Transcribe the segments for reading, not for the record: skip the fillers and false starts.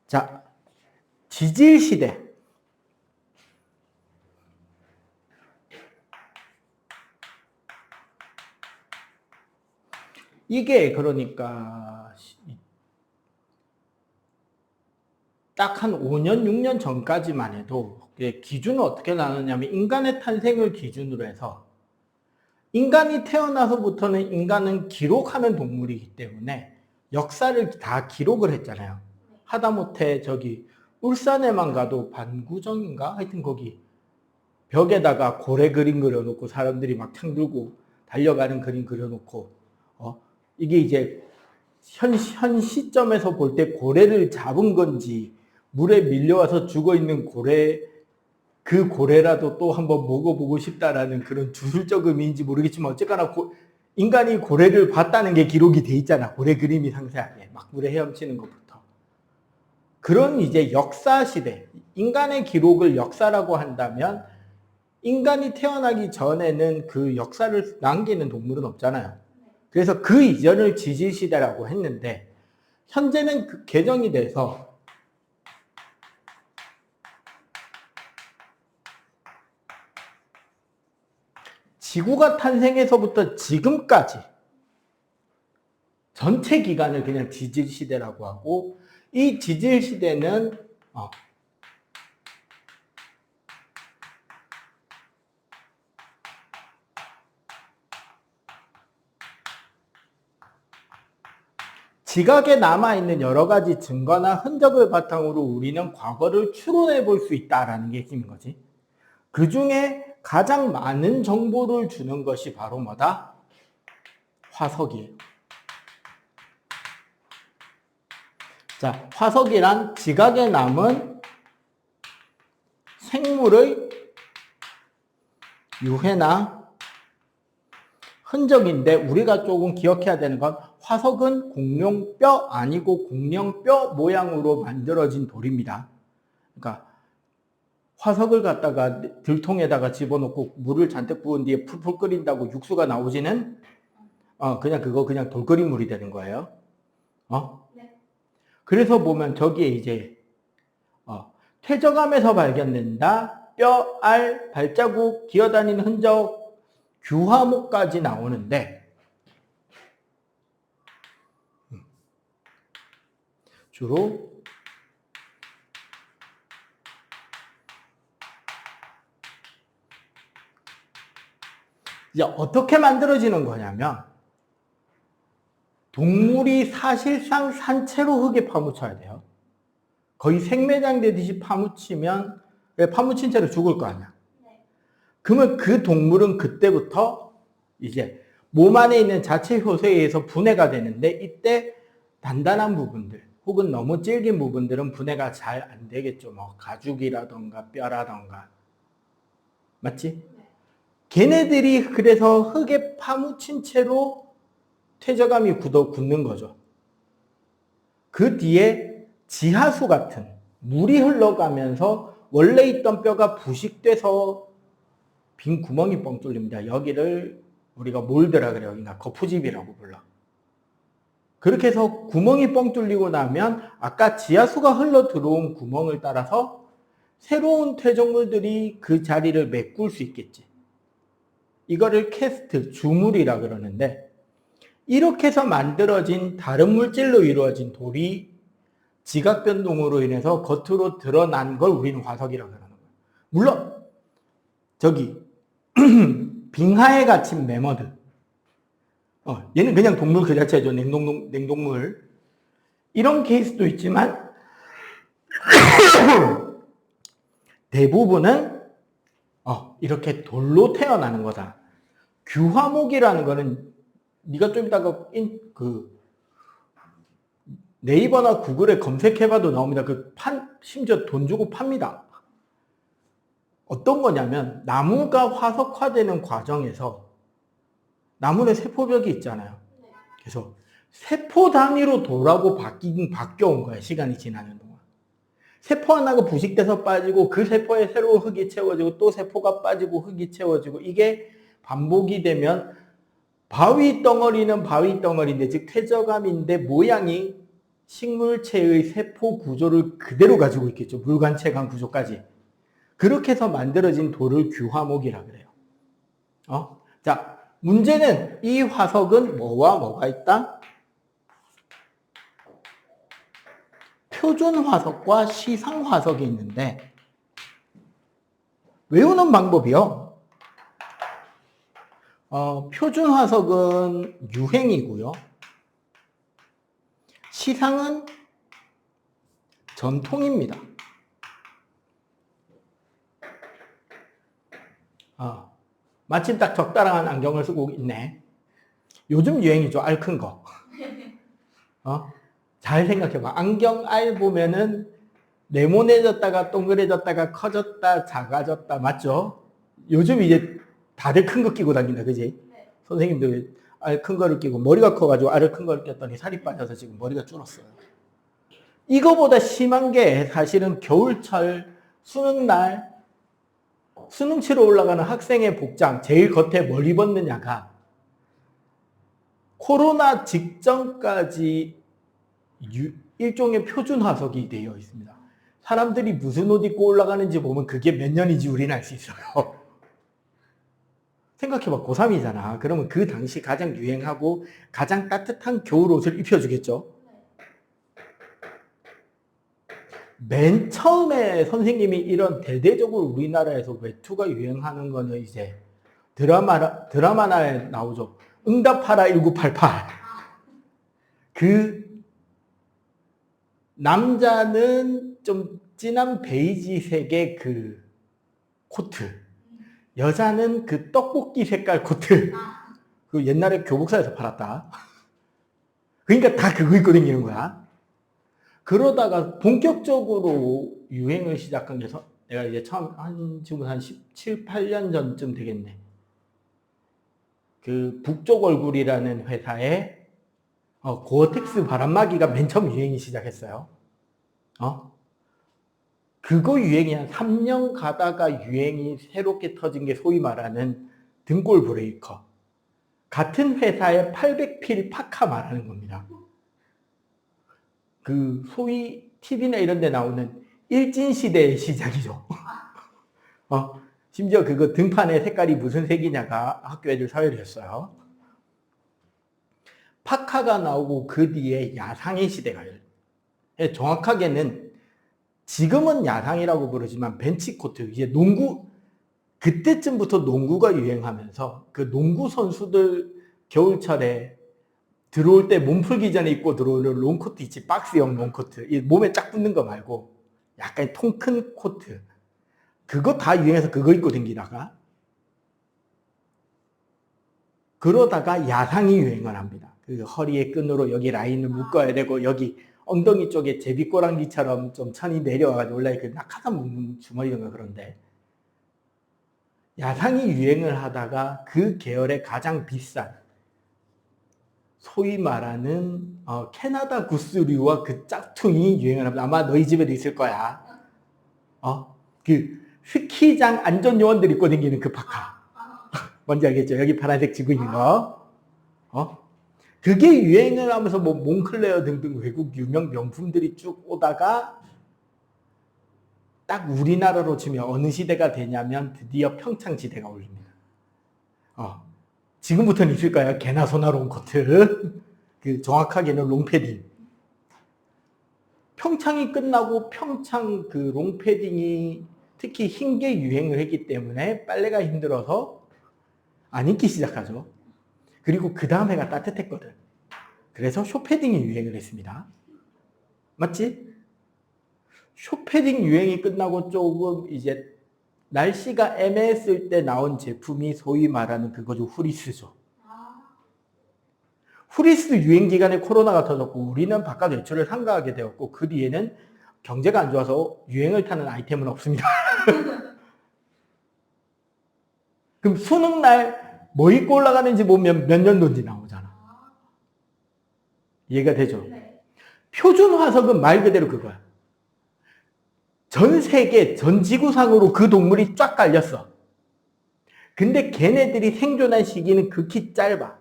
자, 지질시대. 이게 그러니까 딱 한 5년, 6년 전까지만 해도 기준을 어떻게 나누냐면 인간의 탄생을 기준으로 해서 인간이 태어나서부터는 인간은 기록하는 동물이기 때문에 역사를 다 기록을 했잖아요. 하다못해 저기 울산에만 가도 반구정인가? 하여튼 거기 벽에다가 고래 그림 그려놓고 사람들이 막 창 들고 달려가는 그림 그려놓고 이게 이제 현 시점에서 볼 때 고래를 잡은 건지 물에 밀려와서 죽어있는 고래, 그 고래라도 또 한번 먹어보고 싶다라는 그런 주술적 의미인지 모르겠지만 어쨌거나 인간이 고래를 봤다는 게 기록이 돼 있잖아. 고래 그림이 상세하게 막 물에 헤엄치는 것부터. 그런 이제 역사 시대, 인간의 기록을 역사라고 한다면 인간이 태어나기 전에는 그 역사를 남기는 동물은 없잖아요. 그래서 그 이전을 지질시대라고 했는데 현재는 그 개정이 돼서 지구가 탄생해서부터 지금까지 전체 기간을 그냥 지질시대라고 하고 이 지질시대는 지각에 남아있는 여러 가지 증거나 흔적을 바탕으로 우리는 과거를 추론해 볼 수 있다라는 게 핵심인 거지. 그 중에 가장 많은 정보를 주는 것이 바로 뭐다? 화석이에요. 자, 화석이란 지각에 남은 생물의 유해나 흔적인데 우리가 조금 기억해야 되는 건 화석은 공룡뼈 아니고 공룡뼈 모양으로 만들어진 돌입니다. 그러니까 화석을 갖다가 들통에다가 집어넣고 물을 잔뜩 부은 뒤에 풀풀 끓인다고 육수가 나오지는 그냥 돌거리물이 되는 거예요. 네. 그래서 보면 저기에 이제 퇴적암에서 발견된다. 뼈, 알, 발자국, 기어다니는 흔적, 규화목까지 나오는데 주로 이제 어떻게 만들어지는 거냐면 동물이 사실상 산채로 흙에 파묻혀야 돼요. 거의 생매장 되듯이 파묻히면 파묻힌 채로 죽을 거 아니야. 그러면 그 동물은 그때부터 이제 몸 안에 있는 자체 효소에 의해서 분해가 되는데 이때 단단한 부분들 혹은 너무 질긴 부분들은 분해가 잘 안 되겠죠. 뭐 가죽이라던가 뼈라던가. 맞지? 걔네들이 그래서 흙에 파묻힌 채로 퇴적암이 굳는 거죠. 그 뒤에 지하수 같은 물이 흘러가면서 원래 있던 뼈가 부식돼서 빈 구멍이 뻥 뚫립니다. 여기를 우리가 몰드라 그래요. 그러니까 거푸집이라고 불러. 그렇게 해서 구멍이 뻥 뚫리고 나면 아까 지하수가 흘러 들어온 구멍을 따라서 새로운 퇴적물들이 그 자리를 메꿀 수 있겠지. 이거를 캐스트, 주물이라 그러는데 이렇게 해서 만들어진 다른 물질로 이루어진 돌이 지각 변동으로 인해서 겉으로 드러난 걸 우리는 화석이라고 하는 거예요. 물론 저기 빙하에 갇힌 매머드 얘는 그냥 동물 그 자체죠. 냉동물 이런 케이스도 있지만 대부분은 이렇게 돌로 태어나는 거다. 규화목이라는 거는 네가 좀 이따가 네이버나 구글에 검색해봐도 나옵니다. 심지어 돈 주고 팝니다. 어떤 거냐면 나무가 화석화되는 과정에서 나무는 세포벽이 있잖아요. 그래서 세포 단위로 돌하고 바뀌어온 거예요. 시간이 지나는 동안. 세포 하나가 부식돼서 빠지고 그 세포에 새로운 흙이 채워지고 또 세포가 빠지고 흙이 채워지고 이게 반복이 되면 바위 덩어리는 바위 덩어리인데 즉 퇴적암인데 모양이 식물체의 세포 구조를 그대로 가지고 있겠죠. 물관체관 구조까지. 그렇게 해서 만들어진 돌을 규화목이라 그래요. 자, 문제는 이 화석은 뭐와 뭐가 있다? 표준 화석과 시상 화석이 있는데 외우는 방법이요. 표준 화석은 유행이고요. 시상은 전통입니다. 마침 딱 적당한 안경을 쓰고 있네. 요즘 유행이죠. 알 큰 거. 잘 생각해봐. 안경 알 보면은 네모내졌다가 동그래졌다가 커졌다 작아졌다 맞죠? 요즘 이제 다들 큰 거 끼고 다닌다 그지? 네. 선생님들 알 큰 거를 끼고 머리가 커가지고 알을 큰 거를 꼈더니 살이 빠져서 지금 머리가 줄었어요. 이거보다 심한 게 사실은 겨울철 수능날 수능 치러 올라가는 학생의 복장 제일 겉에 뭘 입었느냐가 코로나 직전까지 일종의 표준 화석이 되어 있습니다. 사람들이 무슨 옷 입고 올라가는지 보면 그게 몇 년인지 우리는 알 수 있어요. 생각해봐. 고3이잖아. 그러면 그 당시 가장 유행하고 가장 따뜻한 겨울 옷을 입혀주겠죠? 맨 처음에 선생님이 이런 대대적으로 우리나라에서 외투가 유행하는 거는 이제 드라마나 나오죠. 응답하라 1988. 그 남자는 좀 진한 베이지색의 그 코트, 여자는 그 떡볶이 색깔 코트. 그 옛날에 교복사에서 팔았다. 그러니까 다 그거 입고 다니는 거야. 그러다가 본격적으로 유행을 시작한 게 내가 이제 처음 지금 한 17, 8년 전쯤 되겠네. 그 북쪽 얼굴이라는 회사에 고어텍스 바람막이가 맨 처음 유행이 시작했어요. 그거 유행이 한 3년 가다가 유행이 새롭게 터진 게 소위 말하는 등골 브레이커. 같은 회사의 800필 파카 말하는 겁니다. 그 소위 TV나 이런 데 나오는 일진시대의 시작이죠. 심지어 그거 등판의 색깔이 무슨 색이냐가 학교 애들 사회를 했어요. 파카가 나오고 그 뒤에 야상의 시대가 열려요. 정확하게는 지금은 야상이라고 부르지만 벤치코트, 이제 농구, 그때쯤부터 농구가 유행하면서 그 농구 선수들 겨울철에 들어올 때 몸풀기 전에 입고 들어오는 롱코트 있지, 박스형 롱코트. 몸에 쫙 붙는 거 말고 약간 통 큰 코트. 그거 다 유행해서 그거 입고 다니다가 그러다가 야상이 유행을 합니다. 그 허리에 끈으로 여기 라인을 묶어야 되고 여기 엉덩이 쪽에 제비꼬랑지처럼 좀 천이 내려와가지고 원래 그 낙하산 묶는 주머니인가 그런데 야상이 유행을 하다가 그 계열의 가장 비싼 소위 말하는 캐나다 구스류와 그 짝퉁이 유행을 합니다. 아마 너희 집에도 있을 거야. 그 스키장 안전요원들 입고 다니는 그 파카. 뭔지 알겠죠? 여기 파란색 지고 있는 거. 그게 유행을 하면서 뭐 몽클레어 등등 외국 유명 명품들이 쭉 오다가 딱 우리나라로 치면 어느 시대가 되냐면 드디어 평창시대가 올립니다. 지금부터는 있을까요? 개나 소나 롱코트. 그 정확하게는 롱패딩. 평창이 끝나고 평창 그 롱패딩이 특히 흰 게 유행을 했기 때문에 빨래가 힘들어서 안 입기 시작하죠. 그리고 그 다음 해가 따뜻했거든. 그래서 쇼패딩이 유행을 했습니다. 맞지? 쇼패딩 유행이 끝나고 조금 이제 날씨가 애매했을 때 나온 제품이 소위 말하는 그거죠. 후리스죠. 후리스 유행 기간에 코로나가 터졌고 우리는 바깥 외출을 삼가하게 되었고 그 뒤에는 경제가 안 좋아서 유행을 타는 아이템은 없습니다. 그럼 수능날 뭐 입고 올라가는지 보면 몇 년도인지 나오잖아. 이해가 되죠? 네. 표준 화석은 말 그대로 그거야. 전 세계, 전 지구상으로 그 동물이 쫙 깔렸어. 근데 걔네들이 생존한 시기는 극히 짧아.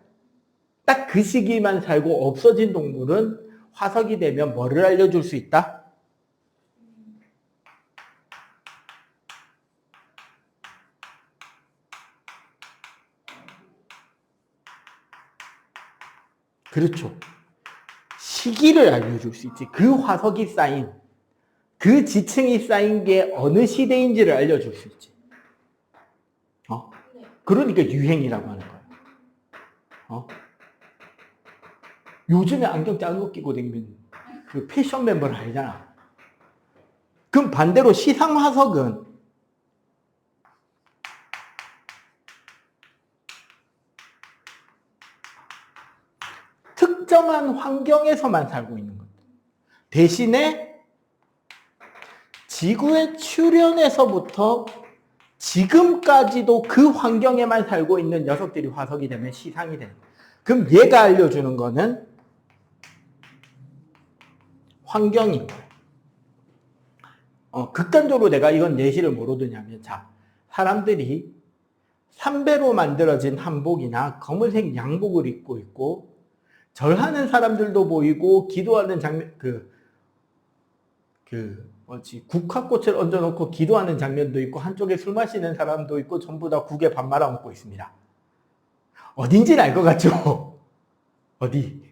딱 그 시기만 살고 없어진 동물은 화석이 되면 뭐를 알려줄 수 있다? 그렇죠. 시기를 알려줄 수 있지. 그 화석이 쌓인, 그 지층이 쌓인 게 어느 시대인지를 알려줄 수 있지. 그러니까 유행이라고 하는 거야. 요즘에 안경 작은 거 끼고 다니면 그 패션 멤버를 알잖아. 그럼 반대로 시상 화석은 특정한 환경에서만 살고 있는 것. 대신에 지구의 출현에서부터 지금까지도 그 환경에만 살고 있는 녀석들이 화석이 되면 시상이 되는 거예요. 그럼 얘가 알려주는 거는 환경인 거예요. 극단적으로 내가 이건 예시를 뭐로 드냐면, 자, 사람들이 삼배로 만들어진 한복이나 검은색 양복을 입고 있고, 절하는 사람들도 보이고, 기도하는 장면, 국화꽃을 얹어놓고 기도하는 장면도 있고, 한쪽에 술 마시는 사람도 있고, 전부 다 국에 밥 말아 먹고 있습니다. 어딘지는 알 것 같죠? 어디?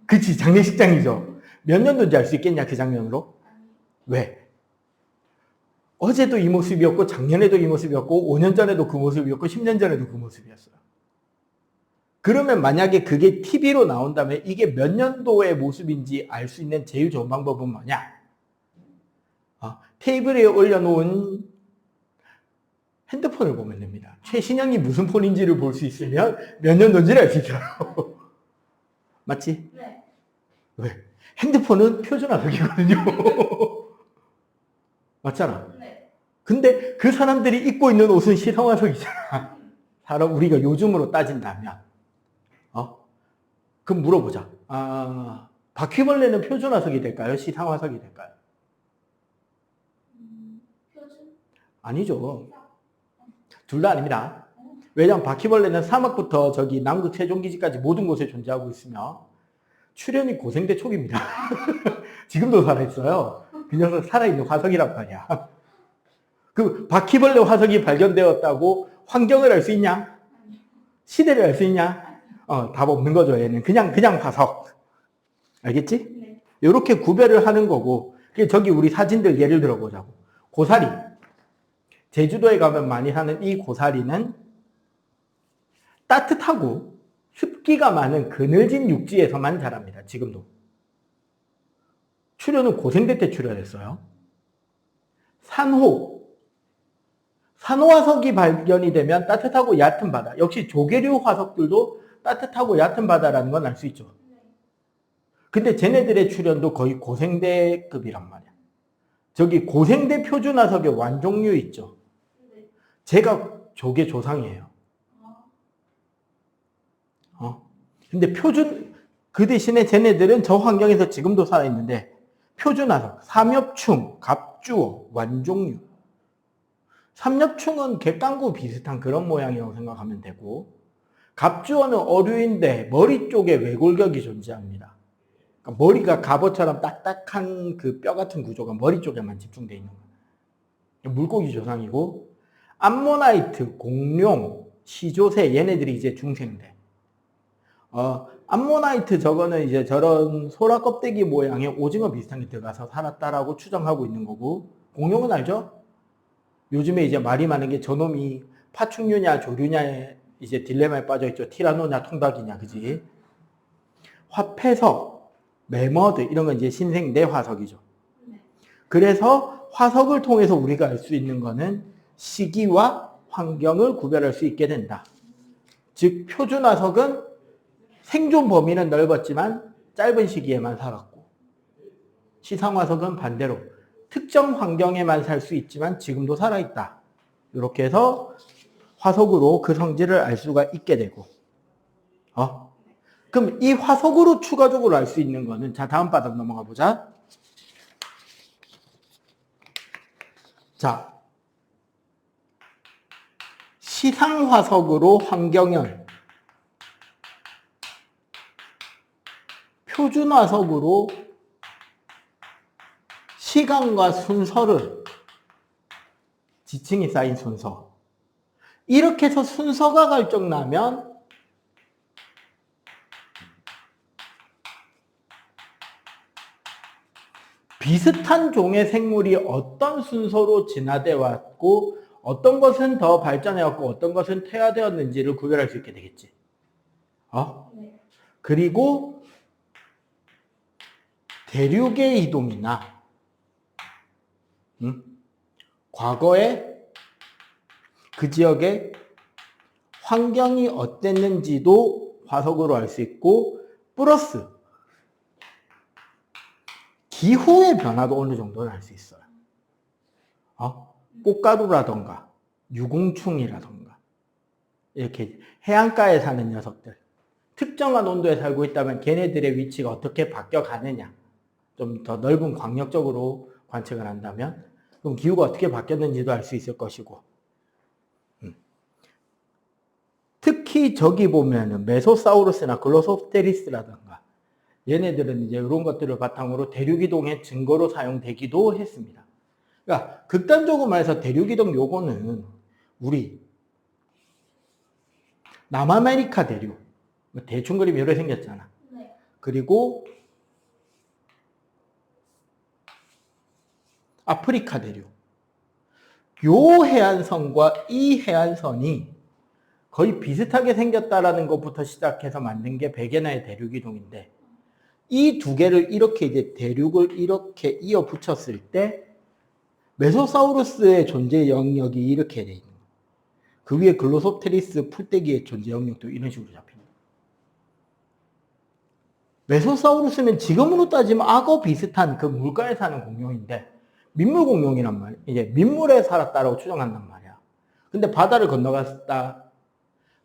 그치, 장례식장이죠. 몇 년도인지 알 수 있겠냐, 그 장면으로? 왜? 어제도 이 모습이었고, 작년에도 이 모습이었고, 5년 전에도 그 모습이었고, 10년 전에도 그 모습이었어요. 그러면 만약에 그게 TV로 나온다면 이게 몇 년도의 모습인지 알 수 있는 제일 좋은 방법은 뭐냐? 테이블에 올려놓은 핸드폰을 보면 됩니다. 최신형이 무슨 폰인지를 볼 수 있으면 몇 년도인지를 알 수 있어요. 맞지? 네. 왜? 핸드폰은 표준 화석이거든요. 맞잖아. 네. 근데 그 사람들이 입고 있는 옷은 시상 화석이잖아. 사람 우리가 요즘으로 따진다면, 그럼 물어보자. 바퀴벌레는 표준 화석이 될까요? 시상 화석이 될까요? 표준? 아니죠. 둘 다 아닙니다. 왜냐하면 바퀴벌레는 사막부터 저기 남극 세종기지까지 모든 곳에 존재하고 있으며 출현이 고생대 초기입니다. 지금도 살아있어요. 그 녀석 살아있는 화석이란 말이야. 그 바퀴벌레 화석이 발견되었다고 환경을 알 수 있냐? 시대를 알 수 있냐? 답 없는 거죠. 얘는 그냥 화석. 알겠지? 네. 이렇게 구별을 하는 거고, 저기 우리 사진들 예를 들어 보자고. 고사리. 제주도에 가면 많이 하는 이 고사리는 따뜻하고 습기가 많은 그늘진 육지에서만 자랍니다. 지금도. 출현은 고생대 때 출현했어요. 산호. 산호 화석이 발견이 되면 따뜻하고 얕은 바다. 역시 조개류 화석들도 따뜻하고 얕은 바다라는 건 알 수 있죠. 근데 쟤네들의 출현도 거의 고생대급이란 말이야. 저기 고생대 표준 화석의 완종류 있죠. 제가 조개 조상이에요. 근데 그 대신에 쟤네들은 저 환경에서 지금도 살아있는데, 표준 화석, 삼엽충, 갑주어, 완종류. 삼엽충은 갯강구 비슷한 그런 모양이라고 생각하면 되고, 갑주어는 어류인데 머리 쪽에 외골격이 존재합니다. 그러니까 머리가 갑옷처럼 딱딱한 그 뼈 같은 구조가 머리 쪽에만 집중되어 있는 거예요. 물고기 조상이고, 암모나이트, 공룡, 시조새 얘네들이 이제 중생대. 암모나이트 저거는 이제 저런 소라 껍데기 모양의 오징어 비슷한 게 들어가서 살았다라고 추정하고 있는 거고, 공룡은 알죠? 요즘에 이제 말이 많은 게 저놈이 파충류냐 조류냐의 이제 딜레마에 빠져 있죠. 티라노냐 통닭이냐, 그지? 화폐석, 매머드 이런 건 이제 신생대 화석이죠. 그래서 화석을 통해서 우리가 알 수 있는 거는 시기와 환경을 구별할 수 있게 된다. 즉 표준 화석은 생존 범위는 넓었지만 짧은 시기에만 살았고, 시상 화석은 반대로 특정 환경에만 살 수 있지만 지금도 살아있다. 이렇게 해서 화석으로 그 성질을 알 수가 있게 되고, 그럼 이 화석으로 추가적으로 알 수 있는 거는, 자, 다음 바닥 넘어가 보자. 자, 시상 화석으로 환경을, 표준화석으로 시간과 순서를, 지층이 쌓인 순서, 이렇게 해서 순서가 결정나면 비슷한 종의 생물이 어떤 순서로 진화되어 왔고 어떤 것은 더 발전해 왔고 어떤 것은 퇴화되었는지를 구별할 수 있게 되겠지. 네. 그리고 대륙의 이동이나 과거에 그 지역의 환경이 어땠는지도 화석으로 알 수 있고, 플러스 기후의 변화도 어느 정도는 알 수 있어요. 꽃가루라던가 유공충이라던가 이렇게 해안가에 사는 녀석들, 특정한 온도에 살고 있다면 걔네들의 위치가 어떻게 바뀌어 가느냐, 좀 더 넓은 광역적으로 관측을 한다면 그럼 기후가 어떻게 바뀌었는지도 알 수 있을 것이고, 특히 저기 보면은 메소사우루스나 글로소프테리스라던가 얘네들은 이제 이런 것들을 바탕으로 대륙이동의 증거로 사용되기도 했습니다. 그러니까 극단적으로 말해서 대륙이동 요거는 우리 남아메리카 대륙, 대충 그림 이렇게 생겼잖아. 네. 그리고 아프리카 대륙, 요 해안선과 이 해안선이 거의 비슷하게 생겼다라는 것부터 시작해서 만든 게 베게나의 대륙이동인데, 이 두 개를 이렇게 이제 대륙을 이렇게 이어 붙였을 때 메소사우루스의 존재 영역이 이렇게 돼 있는 거예요. 그 위에 글로소프테리스 풀떼기의 존재 영역도 이런 식으로 잡힙니다. 메소사우루스는 지금으로 따지면 악어 비슷한 그 물가에 사는 공룡인데 민물 공룡이란 말이야. 이제 민물에 살았다라고 추정한단 말이야. 근데 바다를 건너갔다.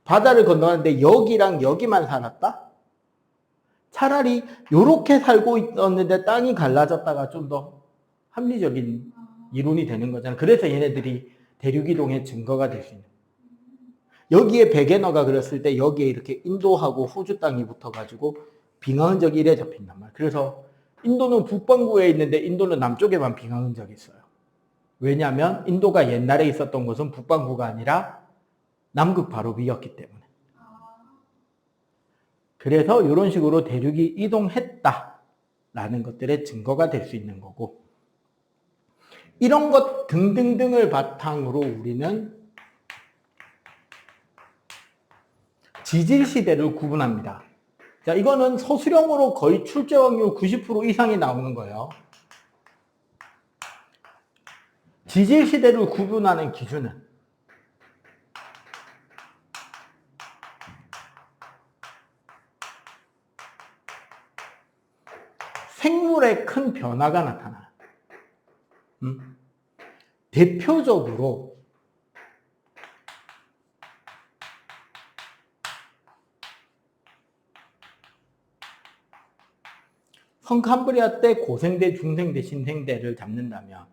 바다를 건너갔는데 여기랑 여기만 살았다? 차라리 요렇게 살고 있었는데 땅이 갈라졌다가 좀 더 합리적인 이론이 되는 거잖아. 그래서 얘네들이 대륙이동의 증거가 될 수 있는. 여기에 베게너가 그렸을 때 여기에 이렇게 인도하고 호주 땅이 붙어가지고 빙하 흔적이 이래 잡힌단 말이야. 그래서 인도는 북반구에 있는데 인도는 남쪽에만 빙하 흔적이 있어요. 왜냐하면 인도가 옛날에 있었던 곳은 북반구가 아니라 남극 바로 위였기 때문에. 그래서 이런 식으로 대륙이 이동했다라는 것들의 증거가 될 수 있는 거고, 이런 것 등등등을 바탕으로 우리는 지질시대를 구분합니다. 자, 이거는 서술형으로 거의 출제 확률 90% 이상이 나오는 거예요. 지질시대를 구분하는 기준은 생물의 큰 변화가 나타나요. 대표적으로 성캄브리아 때 고생대, 중생대, 신생대를 잡는다면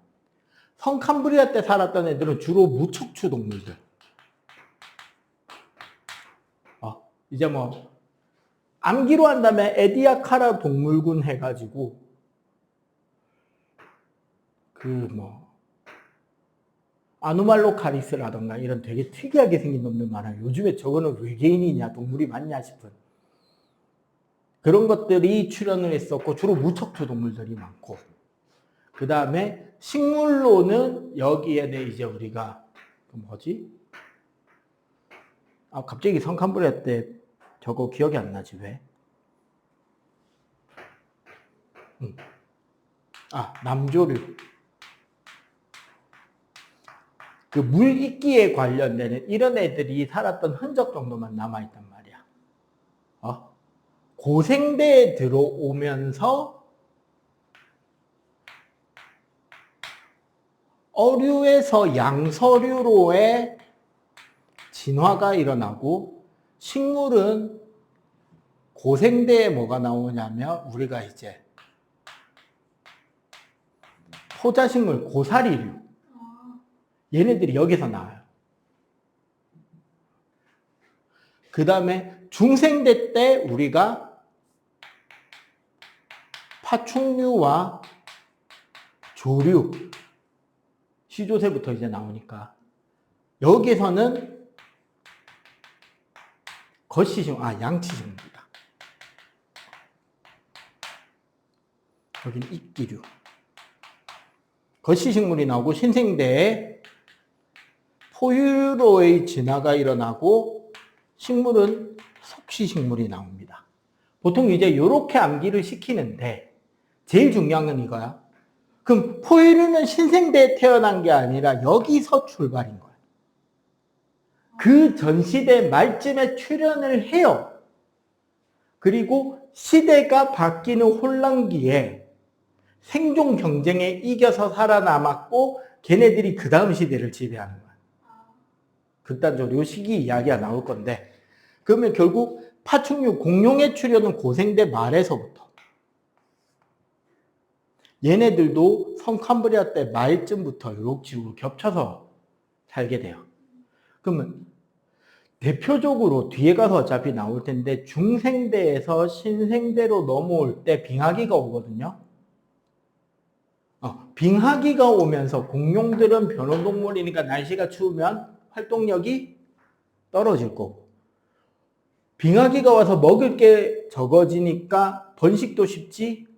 성캄브리아 때 살았던 애들은 주로 무척추 동물들. 이제 뭐 암기로 한다면 에디아카라 동물군 해가지고 아누말로카리스라던가 이런 되게 특이하게 생긴 놈들 많아요. 요즘에 저거는 외계인이냐 동물이 맞냐 싶은 그런 것들이 출현을 했었고, 주로 무척추 동물들이 많고, 그 다음에 식물로는 여기에 대해 이제 우리가 갑자기 성캄브리아 때 저거 기억이 안 나지 왜? 남조류. 그 물익기에 관련되는 이런 애들이 살았던 흔적 정도만 남아있단 말이야. 고생대에 들어오면서 어류에서 양서류로의 진화가 일어나고, 식물은 고생대에 뭐가 나오냐면 우리가 이제 토자식물, 고사리류, 얘네들이 여기서 나와요. 그 다음에 중생대 때 우리가 파충류와 조류, 시조새부터 이제 나오니까 여기서는 양치식물이다. 여기는 이끼류. 거시식물이 나오고 신생대에 포유로의 진화가 일어나고 식물은 속시식물이 나옵니다. 보통 이제 이렇게 암기를 시키는데 제일 중요한 건 이거야. 그럼 포유류는 신생대에 태어난 게 아니라 여기서 출발인 거야. 그 전 시대 말쯤에 출현을 해요. 그리고 시대가 바뀌는 혼란기에 생존 경쟁에 이겨서 살아남았고 걔네들이 그 다음 시대를 지배하는 거야. 극단적으로 요 시기 이야기가 나올 건데 그러면 결국 파충류 공룡의 출현은 고생대 말에서부터 얘네들도 성캄브리아 때 말쯤부터 이렇게 지구로 겹쳐서 살게 돼요. 그러면 대표적으로 뒤에 가서 어차피 나올 텐데 중생대에서 신생대로 넘어올 때 빙하기가 오거든요. 빙하기가 오면서 공룡들은 변온동물이니까 날씨가 추우면 활동력이 떨어질 거고 빙하기가 와서 먹을 게 적어지니까 번식도 쉽지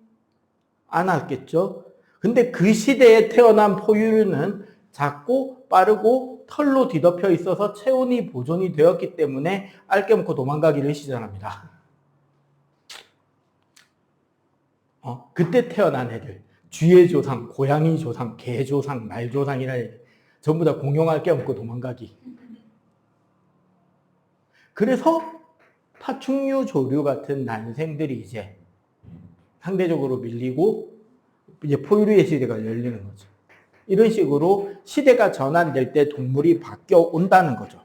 않았겠죠. 근데 그 시대에 태어난 포유류는 작고 빠르고 털로 뒤덮여 있어서 체온이 보존이 되었기 때문에 알 깨먹고 도망가기를 시전합니다. 그때 태어난 애들 쥐의 조상, 고양이 조상, 개 조상, 말 조상이라 전부 다 공룡 알 깨먹고 도망가기. 그래서 파충류 조류 같은 난생들이 이제 상대적으로 밀리고 이제 포유류의 시대가 열리는 거죠. 이런 식으로 시대가 전환될 때 동물이 바뀌어 온다는 거죠.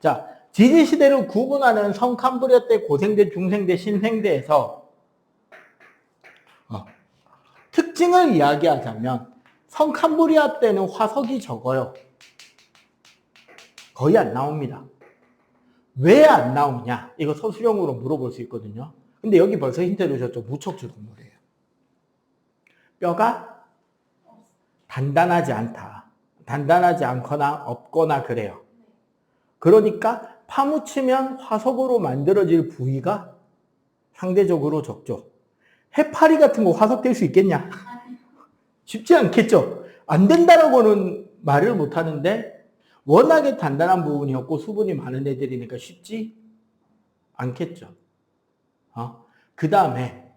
자, 지지시대를 구분하는 성캄브리아 때 고생대, 중생대, 신생대에서 특징을 이야기하자면 성캄브리아 때는 화석이 적어요. 거의 안 나옵니다. 왜 안 나오냐? 이거 서술형으로 물어볼 수 있거든요. 근데 여기 벌써 힌트를 주셨죠. 무척추 동물이에요. 뼈가 단단하지 않다. 단단하지 않거나 없거나 그래요. 그러니까 파묻히면 화석으로 만들어질 부위가 상대적으로 적죠. 해파리 같은 거 화석될 수 있겠냐? 쉽지 않겠죠. 안 된다라고는 말을 못 하는데 워낙에 단단한 부분이었고 수분이 많은 애들이니까 쉽지 않겠죠. 그 다음에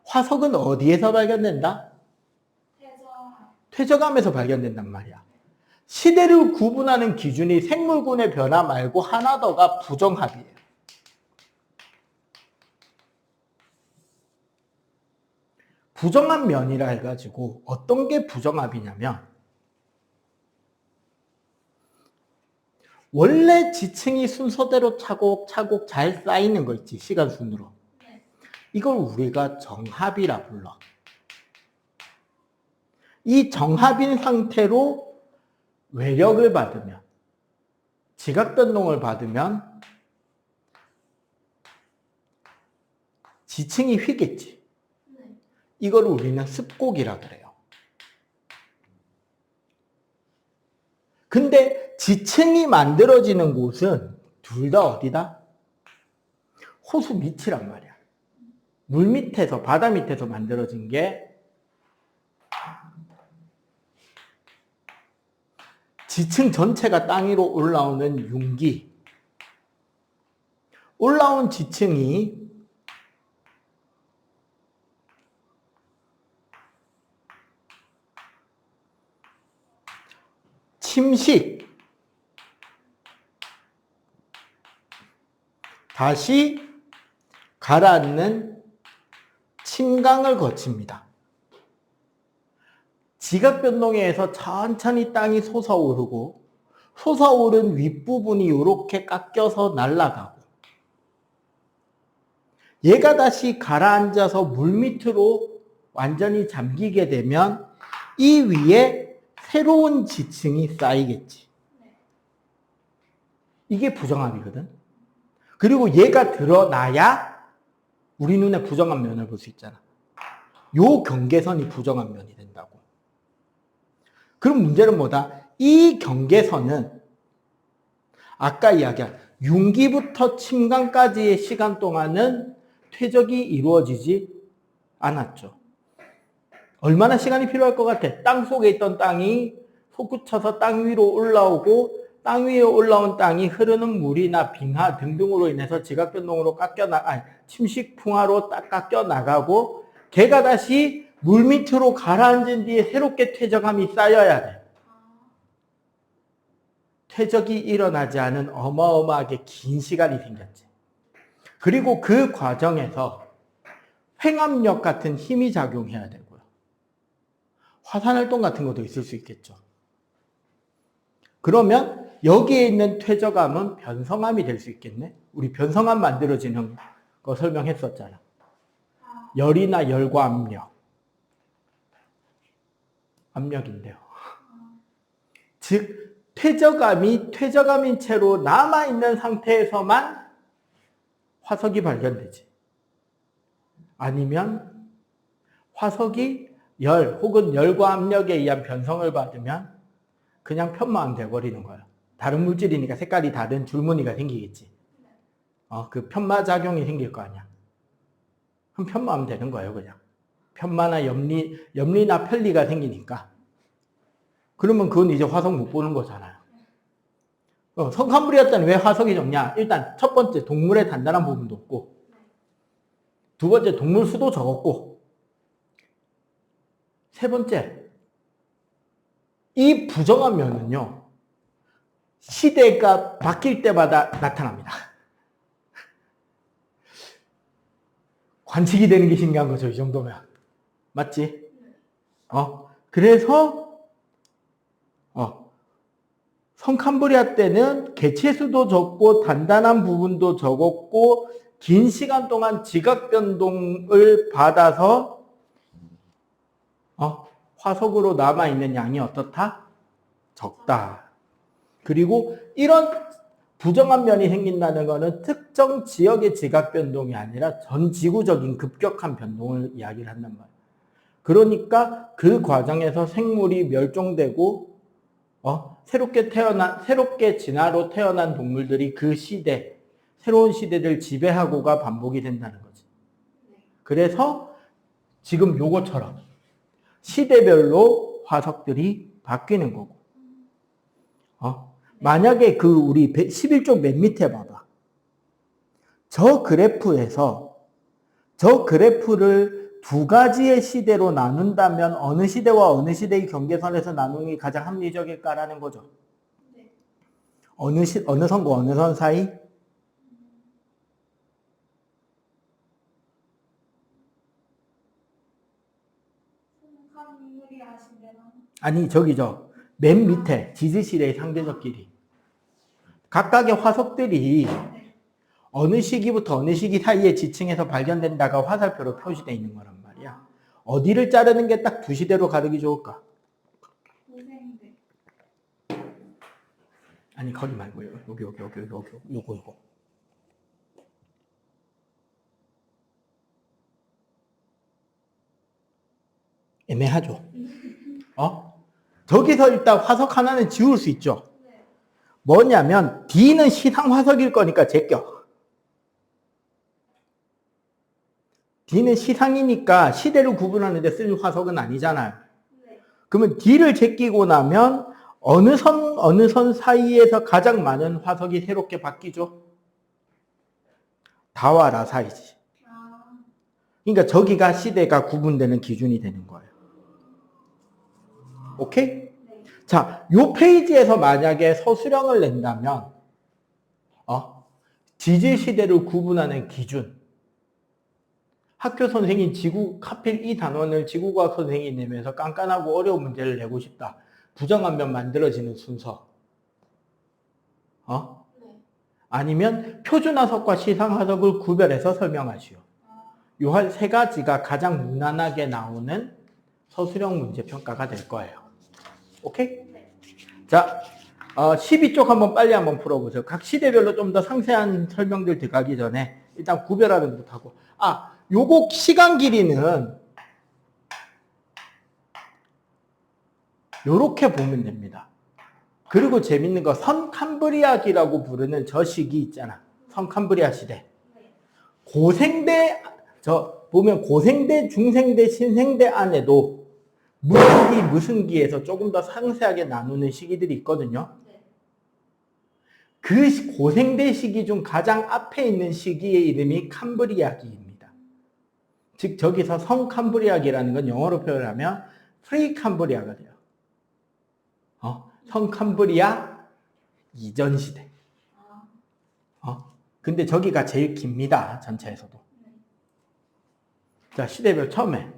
화석은 어디에서 발견된다? 퇴적암에서 발견된단 말이야. 시대를 구분하는 기준이 생물군의 변화 말고 하나 더가 부정합이에요. 부정합 면이라 해가지고 어떤 게 부정합이냐면 원래 지층이 순서대로 차곡차곡 잘 쌓이는 거 있지, 시간 순으로. 이걸 우리가 정합이라 불러. 이 정합인 상태로 외력을 받으면, 지각 변동을 받으면 지층이 휘겠지. 이걸 우리는 습곡이라 그래요. 근데 지층이 만들어지는 곳은 둘 다 어디다? 호수 밑이란 말이야. 물 밑에서, 바다 밑에서 만들어진 게 지층 전체가 땅 위로 올라오는 융기. 올라온 지층이 침식, 다시 가라앉는 침강을 거칩니다. 지각변동에 의해서 천천히 땅이 솟아오르고 솟아오른 윗부분이 이렇게 깎여서 날아가고 얘가 다시 가라앉아서 물밑으로 완전히 잠기게 되면 이 위에 새로운 지층이 쌓이겠지. 이게 부정합이거든. 그리고 얘가 드러나야 우리 눈에 부정한 면을 볼 수 있잖아. 요 경계선이 부정한 면이 된다고. 그럼 문제는 뭐다? 이 경계선은 아까 이야기한 융기부터 침강까지의 시간 동안은 퇴적이 이루어지지 않았죠. 얼마나 시간이 필요할 것 같아? 땅 속에 있던 땅이 솟구쳐서 땅 위로 올라오고 땅 위에 올라온 땅이 흐르는 물이나 빙하 등등으로 인해서 지각변동으로 침식풍화로 딱 깎여 나가고 걔가 다시 물 밑으로 가라앉은 뒤에 새롭게 퇴적함이 쌓여야 돼. 퇴적이 일어나지 않은 어마어마하게 긴 시간이 생겼지. 그리고 그 과정에서 횡압력 같은 힘이 작용해야 되고요. 화산활동 같은 것도 있을 수 있겠죠. 그러면 여기에 있는 퇴적암은 변성암이 될 수 있겠네? 우리 변성암 만들어지는 거 설명했었잖아. 열이나 열과 압력인데요. 즉 퇴적암이 퇴적암인 채로 남아있는 상태에서만 화석이 발견되지. 아니면 화석이 열 혹은 열과 압력에 의한 변성을 받으면 그냥 편마음 돼버리는 거야. 다른 물질이니까 색깔이 다른 줄무늬가 생기겠지. 그 편마작용이 생길 거 아니야. 그럼 편마하면 되는 거예요, 그냥. 편마나 염리나 편리가 생기니까. 그러면 그건 이제 화석 못 보는 거잖아요. 성칸불이었다니 왜 화석이 적냐? 일단 첫 번째 동물의 단단한 부분도 없고, 두 번째 동물 수도 적었고, 세 번째 이 부정한 면은요, 시대가 바뀔 때마다 나타납니다. 관측이 되는 게 신기한 거죠, 이 정도면. 맞지? 그래서 성캄브리아 때는 개체수도 적고 단단한 부분도 적었고 긴 시간 동안 지각 변동을 받아서 화석으로 남아있는 양이 어떻다? 적다. 그리고 이런 부정한 면이 생긴다는 것은 특정 지역의 지각 변동이 아니라 전 지구적인 급격한 변동을 이야기를 한단 말이에요. 그러니까 그 과정에서 생물이 멸종되고 새롭게 진화로 태어난 동물들이 그 시대, 새로운 시대를 지배하고가 반복이 된다는 거지. 그래서 지금 요거처럼 시대별로 화석들이 바뀌는 거고. 만약에 우리 11쪽 맨 밑에 봐봐. 저 그래프를 두 가지의 시대로 나눈다면 어느 시대와 어느 시대의 경계선에서 나누는 게 가장 합리적일까라는 거죠. 네. 어느 선과 어느 선 사이? 아니 저기죠. 맨 밑에 지지시대의 상대적 길이. 각각의 화석들이 어느 시기부터 어느 시기 사이에 지층에서 발견된다가 화살표로 표시되어 있는 거란 말이야. 어디를 자르는 게 딱 두 시대로 가르기 좋을까? 아니 거기 말고요. 요거. 애매하죠? 저기서 일단 화석 하나는 지울 수 있죠? 뭐냐면 D는 시상 화석일 거니까 제껴. D는 시상이니까 시대를 구분하는 데 쓸 화석은 아니잖아요. 그러면 D를 제끼고 나면 어느 선 사이에서 가장 많은 화석이 새롭게 바뀌죠? 다와 라 사이지. 그러니까 저기가 시대가 구분되는 기준이 되는 거예요. 오케이? 자, 요 페이지에서 만약에 서술형을 낸다면 지질 시대를 구분하는 기준. 학교 선생님 하필 이 단원을 지구과학 선생님이 내면서 깐깐하고 어려운 문제를 내고 싶다. 부정한 면 만들어지는 순서. 아니면 표준화석과 시상화석을 구별해서 설명하시오. 요 한 세 가지가 가장 무난하게 나오는 서술형 문제 평가가 될 거예요. 오케이? 자, 12쪽 빨리 한번 풀어보세요. 각 시대별로 좀 더 상세한 설명들 들어가기 전에 일단 구별하는 것부터 하고. 요거 시간 길이는 요렇게 보면 됩니다. 그리고 재밌는 거 선캄브리아기라고 부르는 저 시기 있잖아. 선캄브리아 시대. 고생대, 보면 고생대, 중생대, 신생대 안에도 무슨 기에서 조금 더 상세하게 나누는 시기들이 있거든요. 그 고생대 시기 중 가장 앞에 있는 시기의 이름이 캄브리아기입니다. 즉 저기서 성캄브리아기라는 건 영어로 표현하면 프리캄브리아가 돼요. 성캄브리아 이전 시대. 근데 저기가 제일 깁니다. 전체에서도. 자, 시대별 처음에.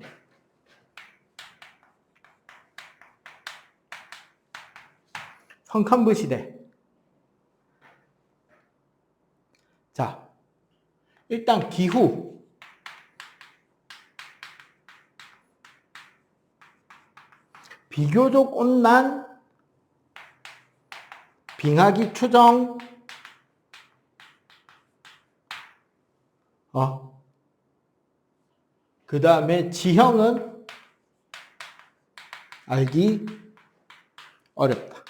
성캄브 시대. 자, 일단 기후. 비교적 온난 빙하기 추정. 그 다음에 지형은 알기 어렵다.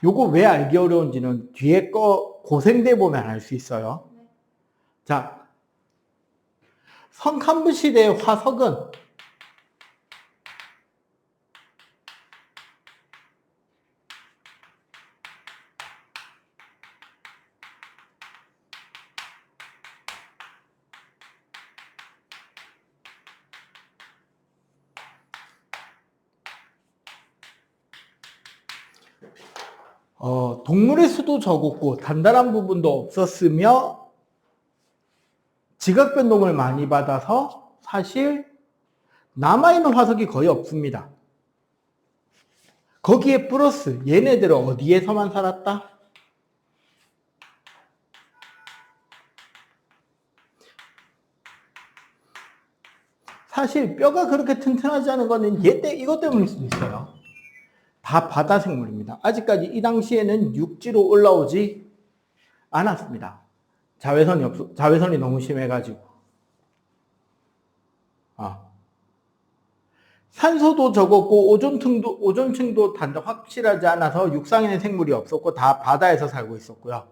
요거 왜 알기 어려운지는 뒤에 거 고생대 보면 알 수 있어요. 자, 성캄브 시대의 화석은 동물의 수도 적었고 단단한 부분도 없었으며 지각 변동을 많이 받아서 사실 남아있는 화석이 거의 없습니다. 거기에 플러스 얘네들은 어디에서만 살았다? 사실 뼈가 그렇게 튼튼하지 않은 거는 이것 때문일 수도 있어요. 다 바다 생물입니다. 아직까지 이 당시에는 육지로 올라오지 않았습니다. 자외선이 너무 심해가지고. 산소도 적었고 오존층도 확실하지 않아서 육상에는 생물이 없었고 다 바다에서 살고 있었고요.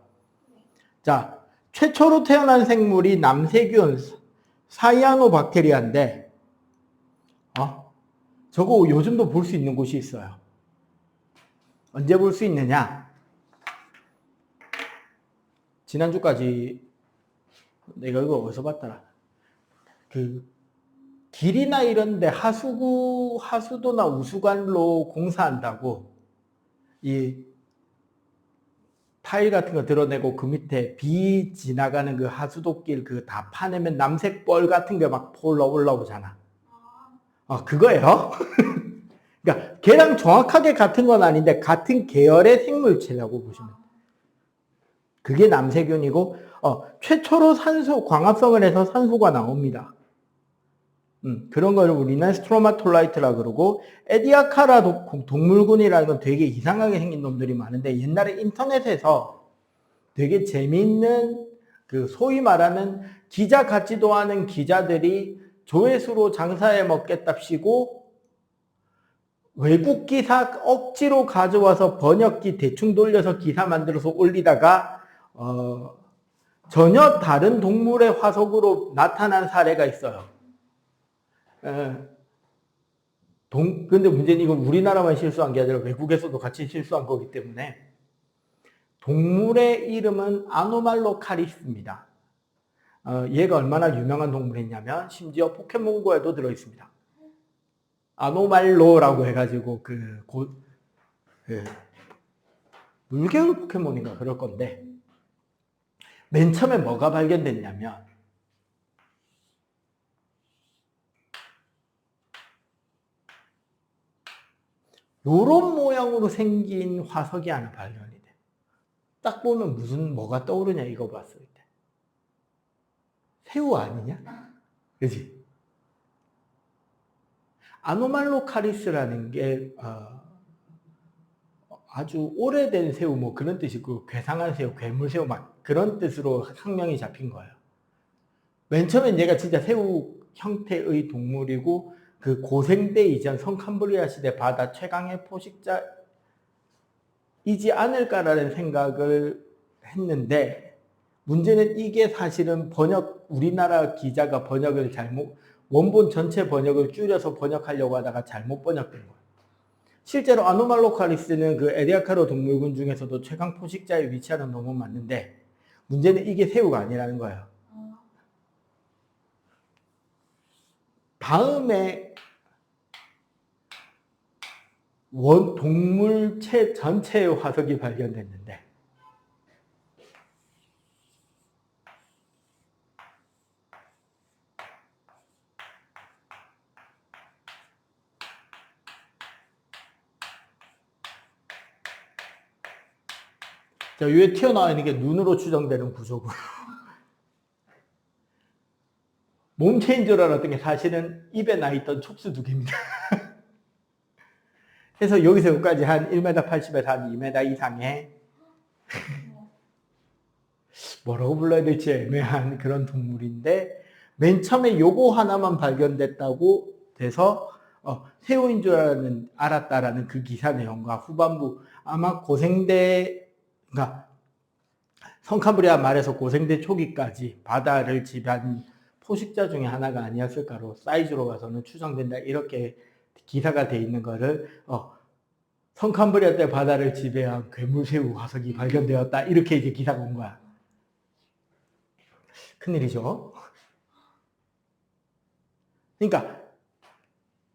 자, 최초로 태어난 생물이 남세균 사이아노박테리아인데 저거 요즘도 볼 수 있는 곳이 있어요. 언제 볼 수 있느냐? 지난주까지 내가 이거 어디서 봤더라? 길이나 이런 데 하수도나 우수관로 공사한다고 이 타일 같은 거 드러내고 그 밑에 비 지나가는 그 하수도길 다 파내면 남색 뻘 같은 게 막 올라오잖아. 그거예요. 그러니까 걔랑 정확하게 같은 건 아닌데 같은 계열의 생물체라고 보시면 돼요. 그게 남세균이고 최초로 광합성을 해서 산소가 나옵니다. 그런 걸 우리는 스트로마톨라이트라 그러고 에디아카라 동물군이라는 건 되게 이상하게 생긴 놈들이 많은데 옛날에 인터넷에서 되게 재밌는 소위 말하는 기자 같지도 않은 기자들이 조회수로 장사해 먹겠답시고 외국 기사 억지로 가져와서 번역기 대충 돌려서 기사 만들어서 올리다가 전혀 다른 동물의 화석으로 나타난 사례가 있어요. 근데 문제는 이건 우리나라만 실수한 게 아니라 외국에서도 같이 실수한 거기 때문에 동물의 이름은 아노말로카리스입니다. 얘가 얼마나 유명한 동물이냐면 심지어 포켓몬고에도 들어있습니다. 아노말로라고 해가지고 물개울 포켓몬인가 그럴 건데 맨 처음에 뭐가 발견됐냐면 요런 모양으로 생긴 화석이 하나 발견이 돼. 딱 보면 뭐가 떠오르냐 이거 봤을 때. 새우 아니냐? 그지? 아노말로카리스라는 게 아주 오래된 새우 뭐 그런 뜻이고 괴상한 새우, 괴물새우 막 그런 뜻으로 학명이 잡힌 거예요. 맨 처음엔 얘가 진짜 새우 형태의 동물이고 그 고생대 이전 성캄브리아 시대 바다 최강의 포식자이지 않을까라는 생각을 했는데 문제는 이게 사실은 우리나라 기자가 번역을 원본 전체 번역을 줄여서 번역하려고 하다가 잘못 번역된 거예요. 실제로 아노말로카리스는 그 에디아카로 동물군 중에서도 최강 포식자에 위치하는 동물 맞는데 문제는 이게 새우가 아니라는 거예요. 다음에 동물체 전체의 화석이 발견됐는데 자, 위에 튀어나와 있는 게 눈으로 추정되는 구조고요. 몸체인 줄 알았던 게 사실은 입에 나 있던 촉수 두 개입니다. 그래서 여기서 여기까지 한 1m 80에서 한 2m 이상의 뭐라고 불러야 될지 애매한 그런 동물인데 맨 처음에 요거 하나만 발견됐다고 돼서 새우인 줄 알았다라는 그 기사 내용과 후반부 아마 그러니까 성캄브리아 말에서 고생대 초기까지 바다를 지배한 포식자 중에 하나가 아니었을까로 사이즈로 봐서는 추정된다 이렇게 기사가 돼 있는 거를 성캄브리아 때 바다를 지배한 괴물새우 화석이 발견되었다 이렇게 이제 기사가 온 거야. 큰일이죠. 그러니까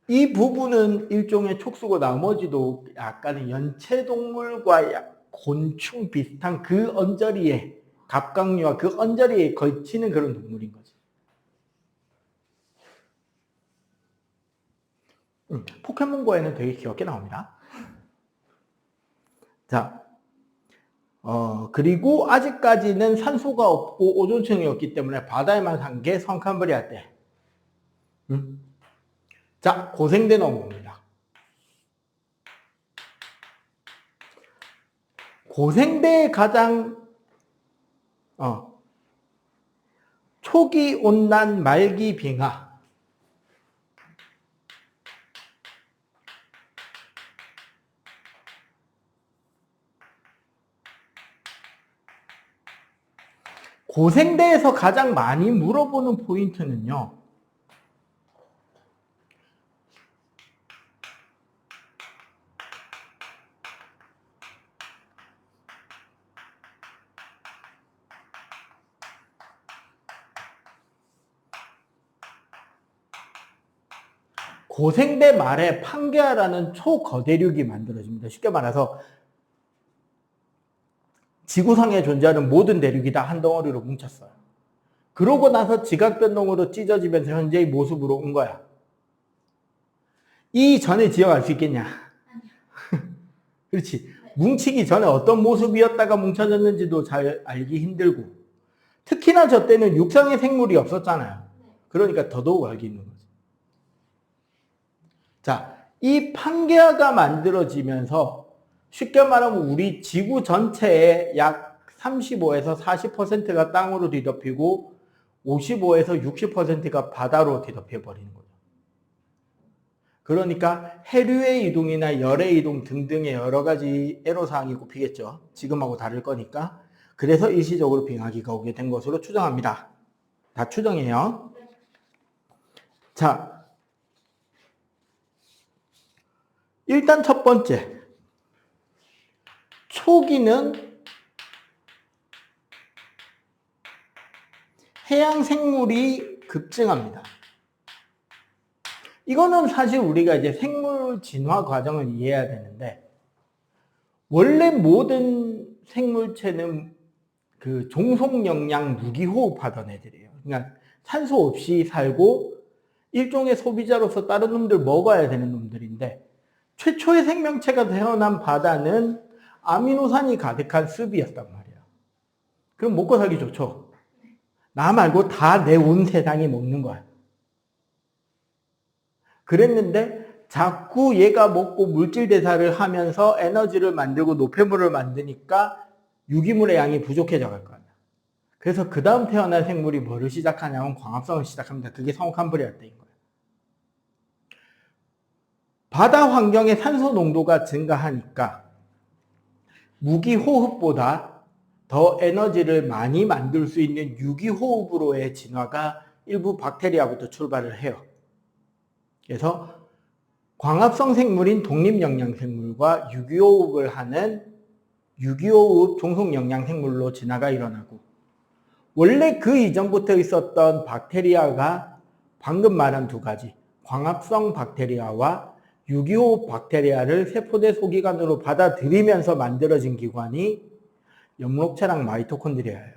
이 부분은 일종의 촉수고 나머지도 약간의 연체동물과 곤충 비슷한 그 언저리에 갑각류와 그 언저리에 걸치는 그런 동물인 거지. 포켓몬고에는 되게 귀엽게 나옵니다. 자, 그리고 아직까지는 산소가 없고 오존층이 없기 때문에 바다에만 산 게 성캄브리아 때. 자, 고생대 넘어옵니다. 고생대의 가장 초기 온난 말기 빙하. 고생대에서 가장 많이 물어보는 포인트는요. 고생대 말에 판게아라는 초거대륙이 만들어집니다. 쉽게 말해서 지구상에 존재하는 모든 대륙이 다 한 덩어리로 뭉쳤어요. 그러고 나서 지각변동으로 찢어지면서 현재의 모습으로 온 거야. 이 전에 지역 알 수 있겠냐? 그렇지. 뭉치기 전에 어떤 모습이었다가 뭉쳐졌는지도 잘 알기 힘들고 특히나 저 때는 육상의 생물이 없었잖아요. 그러니까 더더욱 알기 힘든 거죠. 자, 이 판게아가 만들어지면서 쉽게 말하면 우리 지구 전체의 약 35에서 40%가 땅으로 뒤덮이고 55에서 60%가 바다로 뒤덮여 버리는 거죠. 그러니까 해류의 이동이나 열의 이동 등등의 여러 가지 애로사항이 꼽히겠죠. 지금하고 다를 거니까. 그래서 일시적으로 빙하기가 오게 된 것으로 추정합니다. 다 추정이에요. 자, 일단 첫 번째. 초기는 해양 생물이 급증합니다. 이거는 사실 우리가 이제 생물 진화 과정을 이해해야 되는데, 원래 모든 생물체는 그 종속 영양 무기호흡 하던 애들이에요. 그러니까 산소 없이 살고 일종의 소비자로서 다른 놈들 먹어야 되는 놈들인데, 최초의 생명체가 태어난 바다는 아미노산이 가득한 습이었단 말이야. 그럼 먹고 살기 좋죠. 나 말고 다 내 온 세상이 먹는 거야. 그랬는데 자꾸 얘가 먹고 물질 대사를 하면서 에너지를 만들고 노폐물을 만드니까 유기물의 양이 부족해져 갈 거 아니야. 그래서 그 다음 태어난 생물이 뭐를 시작하냐면 광합성을 시작합니다. 그게 성칸브리아 때인 거예요. 바다 환경의 산소 농도가 증가하니까 무기호흡보다 더 에너지를 많이 만들 수 있는 유기호흡으로의 진화가 일부 박테리아부터 출발을 해요. 그래서 광합성 생물인 독립영양생물과 유기호흡을 하는 유기호흡 종속영양생물로 진화가 일어나고, 원래 그 이전부터 있었던 박테리아가 방금 말한 두 가지, 광합성 박테리아와 유기호흡 박테리아를 세포대 소기관으로 받아들이면서 만들어진 기관이 엽록체랑 마이토콘드리아예요.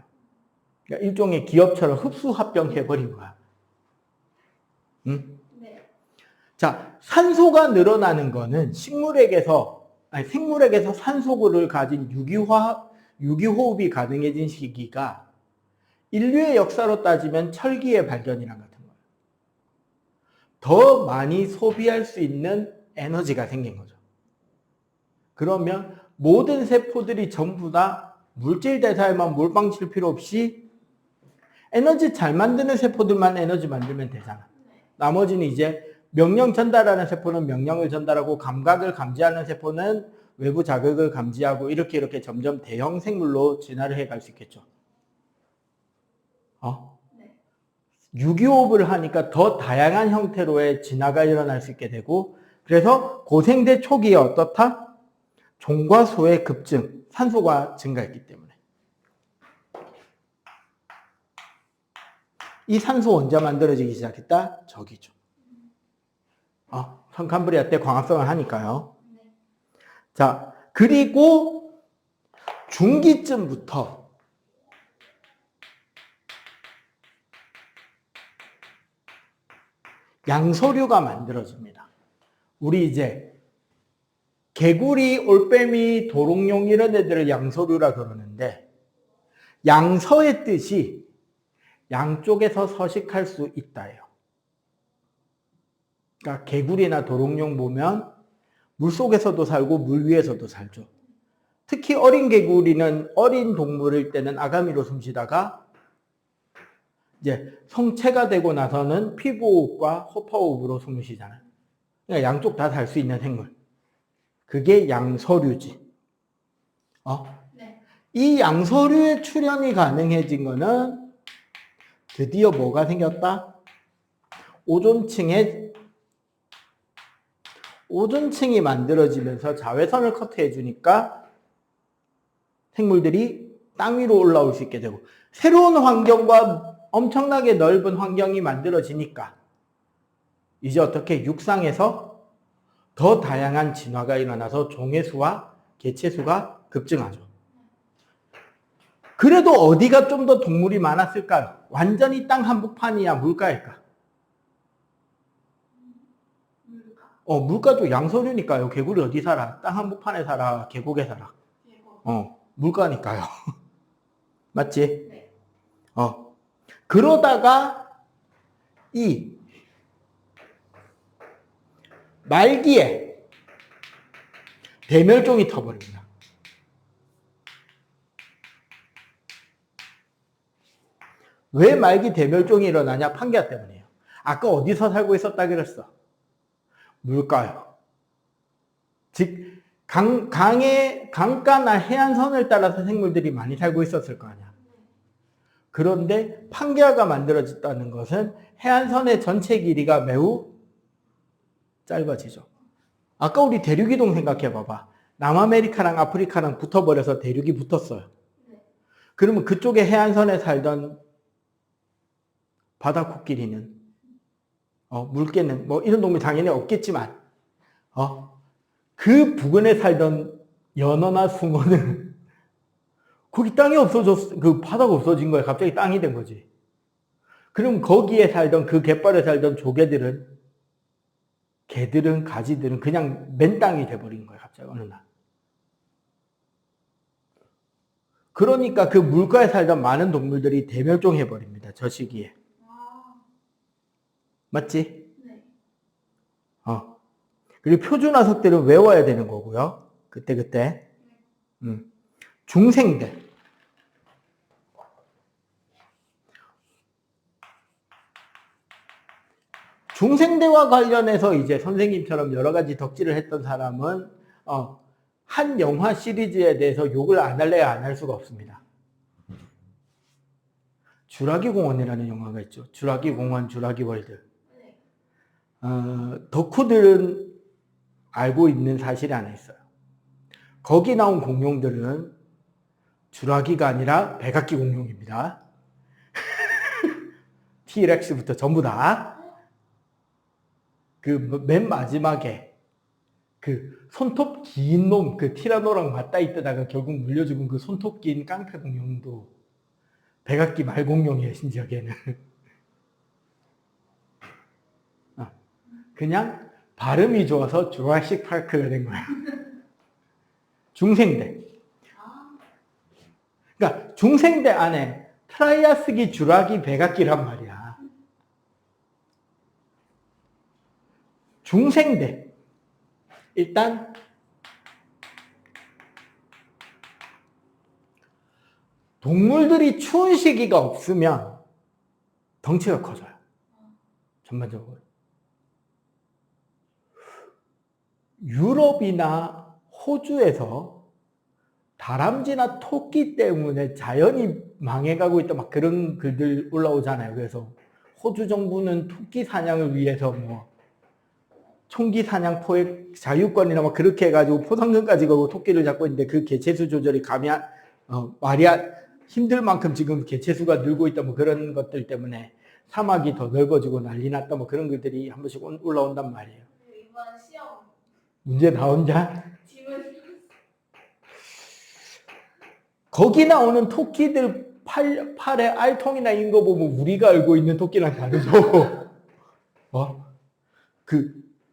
그러니까 일종의 기업처럼 흡수합병해버린 거야. 응? 네. 자, 산소가 늘어나는 거는 생물에게서 산소를 가진 유기호흡이 가능해진 시기가 인류의 역사로 따지면 철기의 발견이랑 같은 거예요. 더 많이 소비할 수 있는 에너지가 생긴 거죠. 그러면 모든 세포들이 전부 다 물질 대사에만 몰빵 칠 필요 없이 에너지 잘 만드는 세포들만 에너지 만들면 되잖아. 나머지는 이제 명령 전달하는 세포는 명령을 전달하고, 감각을 감지하는 세포는 외부 자극을 감지하고, 이렇게 점점 대형 생물로 진화를 해갈 수 있겠죠. 네. 유기호흡을 하니까 더 다양한 형태로의 진화가 일어날 수 있게 되고, 그래서 고생대 초기에 어떻다? 종과 소의 급증, 산소가 증가했기 때문에. 이 산소 언제 만들어지기 시작했다? 저기죠. 성칸브리아 때 광합성을 하니까요. 네. 자, 그리고 중기쯤부터 양서류가 만들어집니다. 우리 이제 개구리, 올빼미, 도롱뇽 이런 애들을 양서류라 그러는데, 양서의 뜻이 양쪽에서 서식할 수 있다예요. 그러니까 개구리나 도롱뇽 보면 물속에서도 살고 물 위에서도 살죠. 특히 어린 개구리는 어린 동물일 때는 아가미로 숨쉬다가 이제 성체가 되고 나서는 피부호흡과 호파호흡으로 숨을 쉬잖아요. 그러니까 양쪽 다 살 수 있는 생물. 그게 양서류지. 네. 이 양서류의 출현이 가능해진 거는 드디어 뭐가 생겼다? 오존층이 만들어지면서 자외선을 커트해 주니까 생물들이 땅 위로 올라올 수 있게 되고, 새로운 환경과 엄청나게 넓은 환경이 만들어지니까 이제 어떻게 육상에서 더 다양한 진화가 일어나서 종의 수와 개체 수가 급증하죠. 그래도 어디가 좀 더 동물이 많았을까요? 완전히 땅 한복판이야, 물가일까? 물가도 양서류니까요. 개구리 어디 살아? 땅 한복판에 살아? 계곡에 살아? 물가니까요. 맞지? 네. 그러다가 이 말기에 대멸종이 터버립니다. 왜 말기 대멸종이 일어나냐? 판기아 때문이에요. 아까 어디서 살고 있었다 그랬어? 물가요. 즉 강가나 해안선을 따라서 생물들이 많이 살고 있었을 거 아니야. 그런데 판기아가 만들어졌다는 것은 해안선의 전체 길이가 매우 짧아지죠. 아까 우리 대륙이동 생각해 봐봐. 남아메리카랑 아프리카랑 붙어버려서 대륙이 붙었어요. 그러면 그쪽에 해안선에 살던 바다코끼리는 물개는 뭐 이런 동물 당연히 없겠지만 그 부근에 살던 연어나 숭어는 거기 땅이 없어졌어. 그 바다가 없어진 거야. 갑자기 땅이 된 거지. 그럼 거기에 살던 그 갯벌에 살던 조개들은, 개들은, 가지들은 그냥 맨 땅이 돼버린 거야. 갑자기 어느 날. 그러니까 그 물가에 살던 많은 동물들이 대멸종해버립니다. 저 시기에. 맞지? 네. 그리고 표준화석들은 외워야 되는 거고요. 그때. 중생대. 중생대와 관련해서 이제 선생님처럼 여러 가지 덕질을 했던 사람은 한 영화 시리즈에 대해서 욕을 안 할래야 안 할 수가 없습니다. 주라기 공원이라는 영화가 있죠. 주라기 공원, 주라기 월드. 덕후들은 알고 있는 사실이 하나 있어요. 거기 나온 공룡들은 주라기가 아니라 백악기 공룡입니다. 티렉스부터 전부 다. 그 맨 마지막에 그 손톱 긴 놈, 그 티라노랑 맞닿아 있다가 결국 물려 죽은 그 손톱 긴 깡패 공룡도 백악기 말공룡이에요, 심지어 걔는. 그냥 발음이 좋아서 주라식 파크가 된 거야. 중생대. 그러니까 중생대 안에 트라이아스기, 주라기, 백악기란 말이야. 중생대. 일단 동물들이 추운 시기가 없으면 덩치가 커져요. 전반적으로. 유럽이나 호주에서 다람쥐나 토끼 때문에 자연이 망해가고 있다 막 그런 글들 올라오잖아요. 그래서 호주 정부는 토끼 사냥을 위해서 뭐 총기 사냥 포획 자유권이나 막 그렇게 해가지고 포상금까지 걸고 토끼를 잡고 있는데 그 개체수 조절이 말이 힘들 만큼 지금 개체수가 늘고 있다 뭐 그런 것들 때문에 사막이 더 넓어지고 난리 났다 뭐 그런 글들이 한 번씩 올라온단 말이에요. 이번 시험 문제 나온다? 지문 거기 나오는 토끼들 팔에 알통이나 인 거 보면 우리가 알고 있는 토끼랑 다르죠.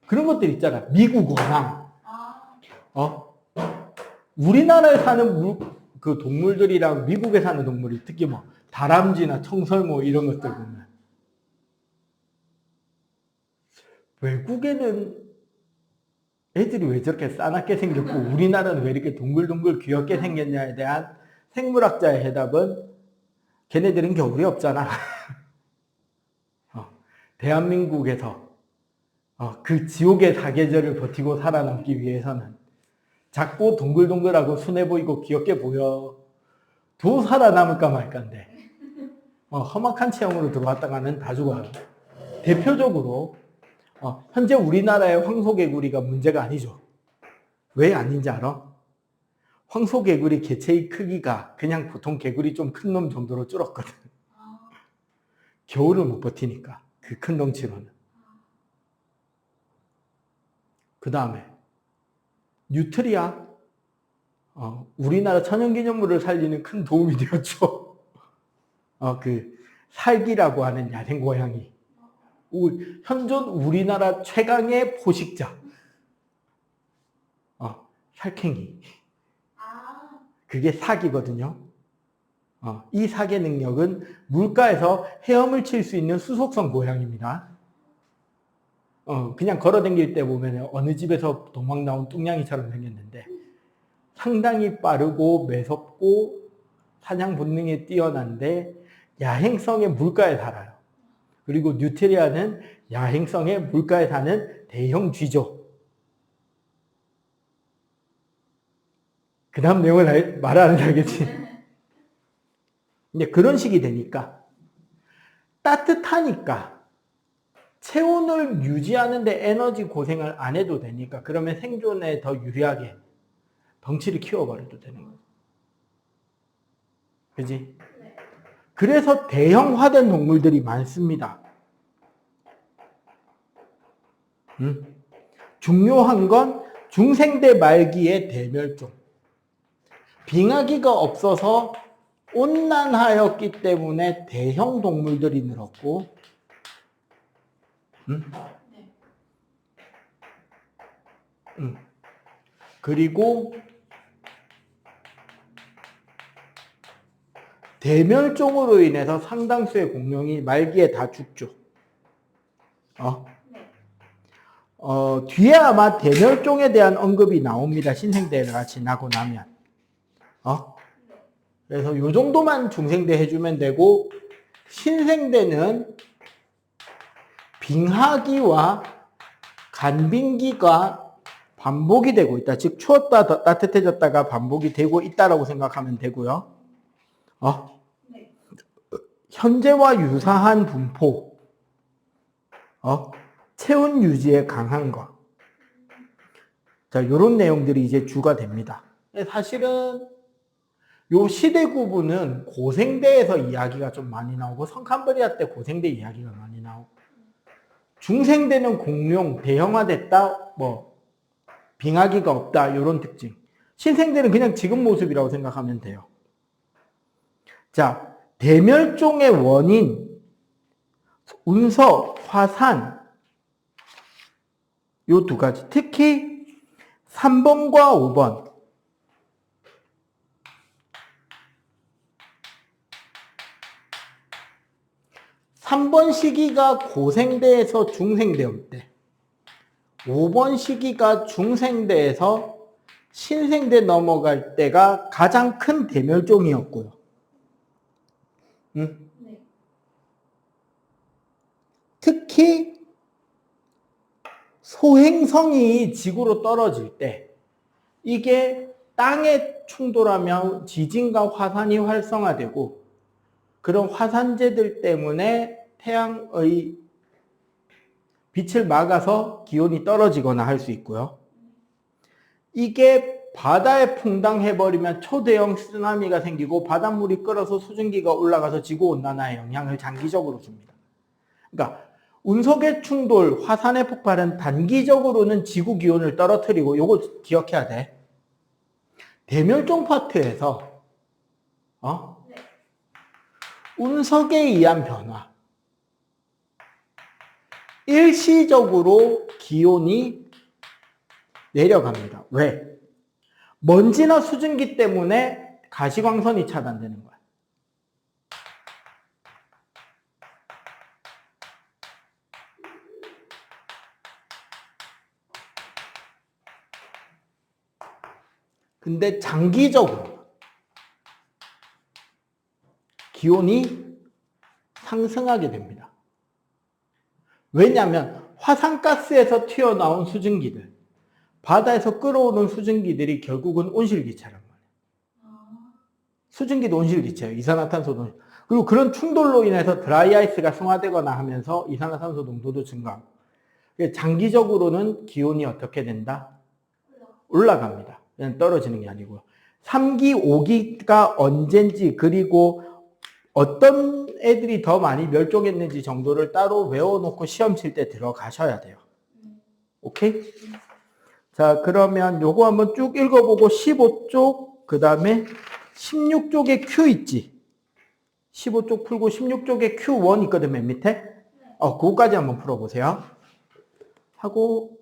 그런 것들 있잖아. 미국 원앙. 우리나라에 사는 그 동물들이랑 미국에 사는 동물이 특히 뭐 다람쥐나 청설모 이런 것들 보면 외국에는 애들이 왜 저렇게 싸납게 생겼고 우리나라는 왜 이렇게 동글동글 귀엽게 생겼냐에 대한 생물학자의 해답은 걔네들은 겨울이 없잖아. 대한민국에서 그 지옥의 사계절을 버티고 살아남기 위해서는 작고 동글동글하고 순해 보이고 귀엽게 보여 도 살아남을까 말까인데 험악한 체형으로 들어왔다가는 다 죽어요. 대표적으로 현재 우리나라의 황소개구리가 문제가 아니죠. 왜 아닌지 알아? 황소개구리 개체의 크기가 그냥 보통 개구리 좀 큰 놈 정도로 줄었거든. 겨울을 못 버티니까 그 큰 덩치로는. 그 다음에 뉴트리아 우리나라 천연기념물을 살리는 큰 도움이 되었죠. 그 살기라고 하는 야생고양이. 현존 우리나라 최강의 포식자. 살쾡이. 그게 사기거든요. 이 사기 능력은 물가에서 헤엄을 칠 수 있는 수속성 고양이입니다. 그냥 걸어다닐 때 보면 어느 집에서 도망 나온 뚱냥이처럼 생겼는데 상당히 빠르고 매섭고 사냥 본능에 뛰어난데 야행성의 물가에 살아요. 그리고 뉴트리아는 야행성의 물가에 사는 대형 쥐죠. 그 다음 내용을 말 안 하겠지. 이제 그런 식이 되니까 따뜻하니까 체온을 유지하는데 에너지 고생을 안 해도 되니까 그러면 생존에 더 유리하게 덩치를 키워버려도 되는 거죠. 그지? 네. 그래서 대형화된 동물들이 많습니다. 중요한 건 중생대 말기의 대멸종. 빙하기가 없어서 온난하였기 때문에 대형 동물들이 늘었고 그리고 대멸종으로 인해서 상당수의 공룡이 말기에 다 죽죠. 뒤에 아마 대멸종에 대한 언급이 나옵니다. 신생대가 지나고 나면. 그래서 요 정도만 중생대 해주면 되고, 신생대는 빙하기와 간빙기가 반복이 되고 있다. 즉 추웠다 따뜻해졌다가 반복이 되고 있다라고 생각하면 되고요. 현재와 유사한 분포, 체온 유지에 강한 것. 자, 요런 내용들이 이제 주가 됩니다. 사실은 요 시대 구분은 고생대에서 이야기가 좀 많이 나오고, 성칸버리아 때 고생대 이야기가 많이 나오고, 중생대는 공룡, 대형화됐다, 빙하기가 없다, 요런 특징. 신생대는 그냥 지금 모습이라고 생각하면 돼요. 자, 대멸종의 원인, 운석, 화산, 요 두 가지. 특히 3번과 5번. 3번 시기가 고생대에서 중생대 올 때, 5번 시기가 중생대에서 신생대 넘어갈 때가 가장 큰 대멸종이었고요. 네. 특히 소행성이 지구로 떨어질 때, 이게 땅에 충돌하면 지진과 화산이 활성화되고, 그런 화산재들 때문에 태양의 빛을 막아서 기온이 떨어지거나 할 수 있고요. 이게 바다에 풍당해버리면 초대형 쓰나미가 생기고 바닷물이 끓어서 수증기가 올라가서 지구온난화에 영향을 장기적으로 줍니다. 그러니까 운석의 충돌, 화산의 폭발은 단기적으로는 지구 기온을 떨어뜨리고, 요거 기억해야 돼. 대멸종 파트에서 운석에 의한 변화, 일시적으로 기온이 내려갑니다. 왜? 먼지나 수증기 때문에 가시광선이 차단되는 거야. 근데 장기적으로 기온이 상승하게 됩니다. 왜냐하면 화산가스에서 튀어나온 수증기들, 바다에서 끌어오는 수증기들이 결국은 온실기체란 말이에요. 수증기도 온실기체예요. 이산화탄소도. 그리고 그런 충돌로 인해서 드라이아이스가 승화되거나 하면서 이산화탄소 농도도 증가하고, 장기적으로는 기온이 어떻게 된다? 올라갑니다. 그냥 떨어지는 게 아니고요. 3기, 5기가 언젠지, 그리고 어떤 애들이 더 많이 멸종했는지 정도를 따로 외워놓고 시험 칠 때 들어가셔야 돼요. 오케이? 자, 그러면 요거 한번 쭉 읽어보고 15쪽, 그 다음에 16쪽에 Q 있지? 15쪽 풀고 16쪽에 Q1 있거든, 맨 밑에? 그거까지 한번 풀어보세요. 하고,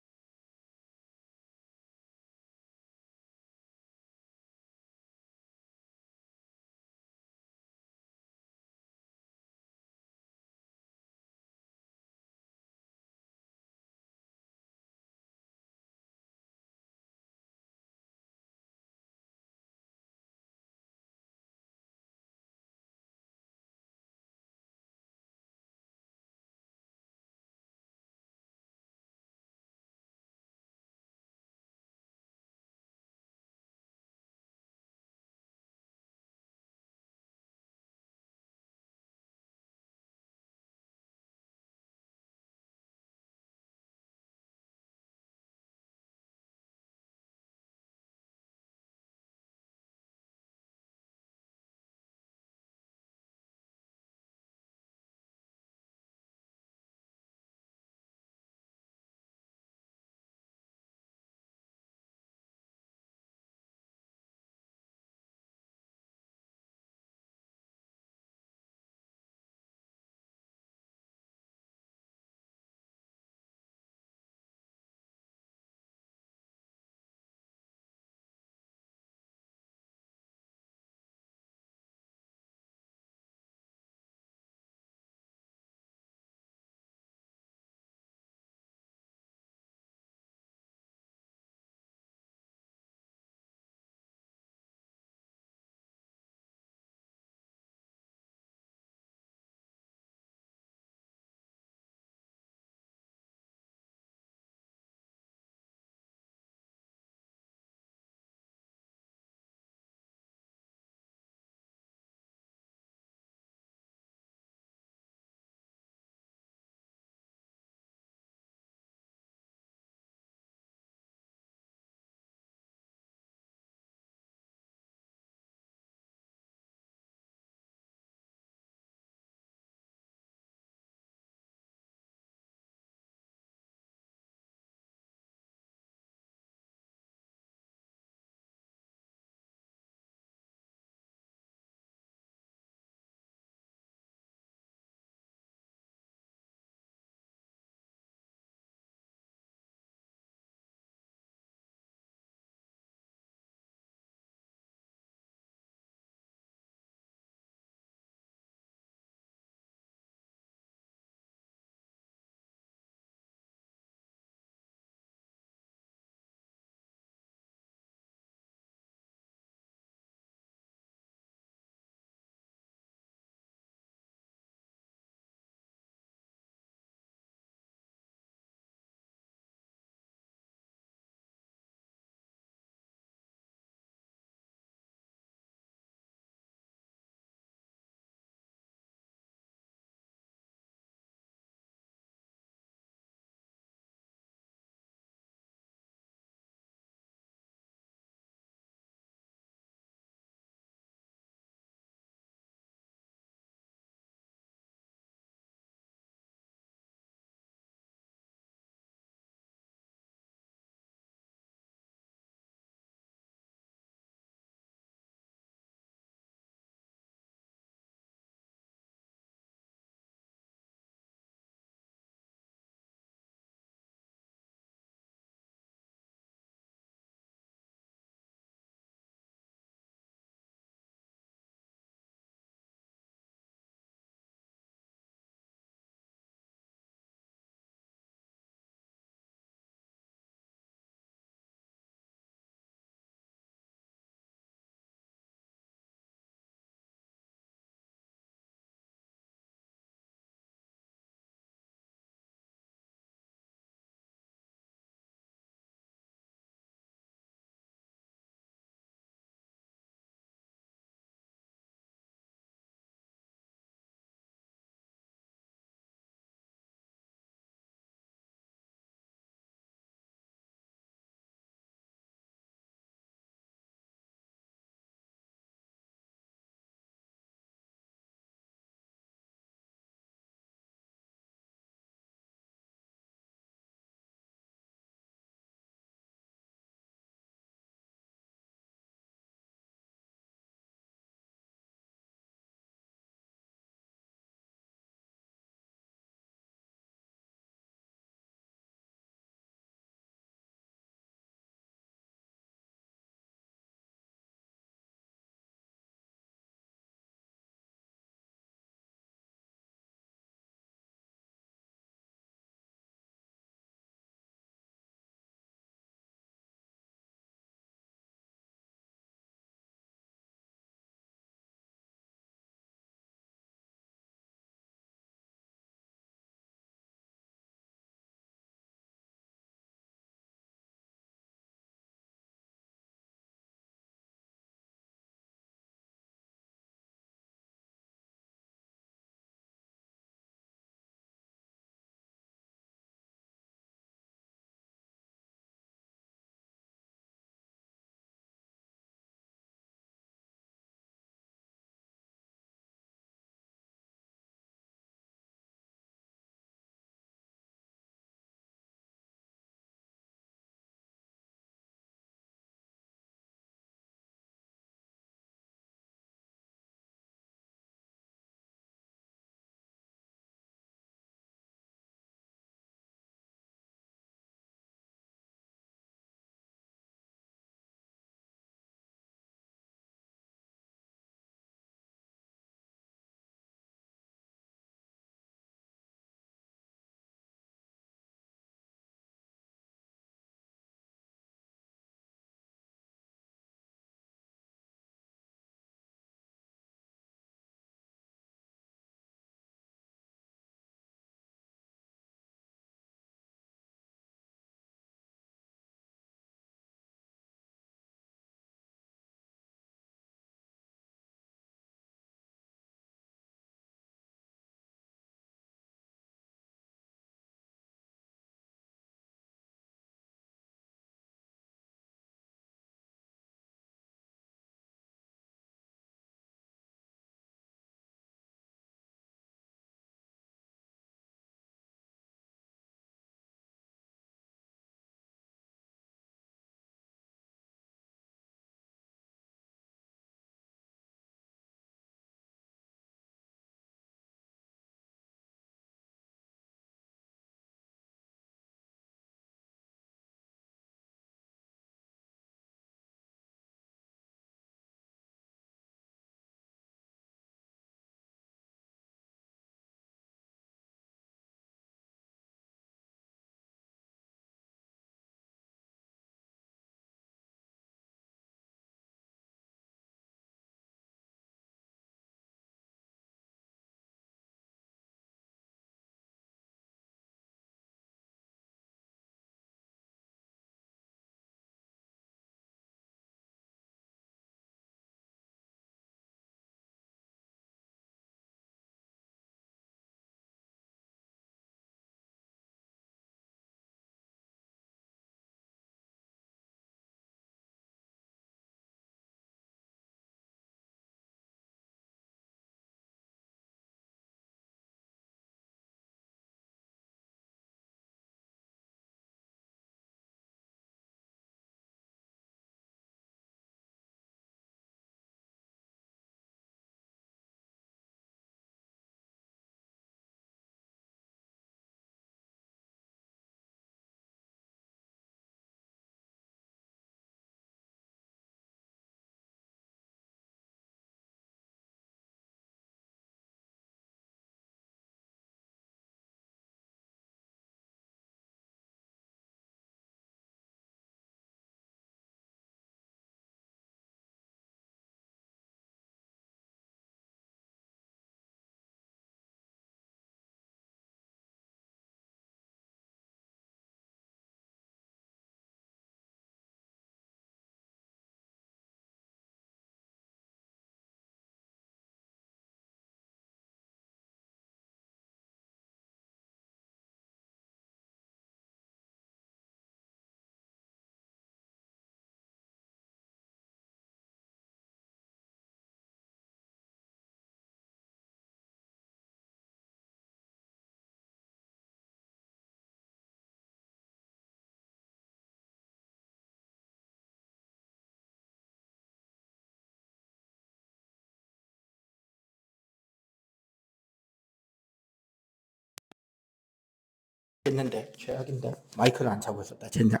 했는데 최악인데 마이크를 안 차고 있었다. 젠장.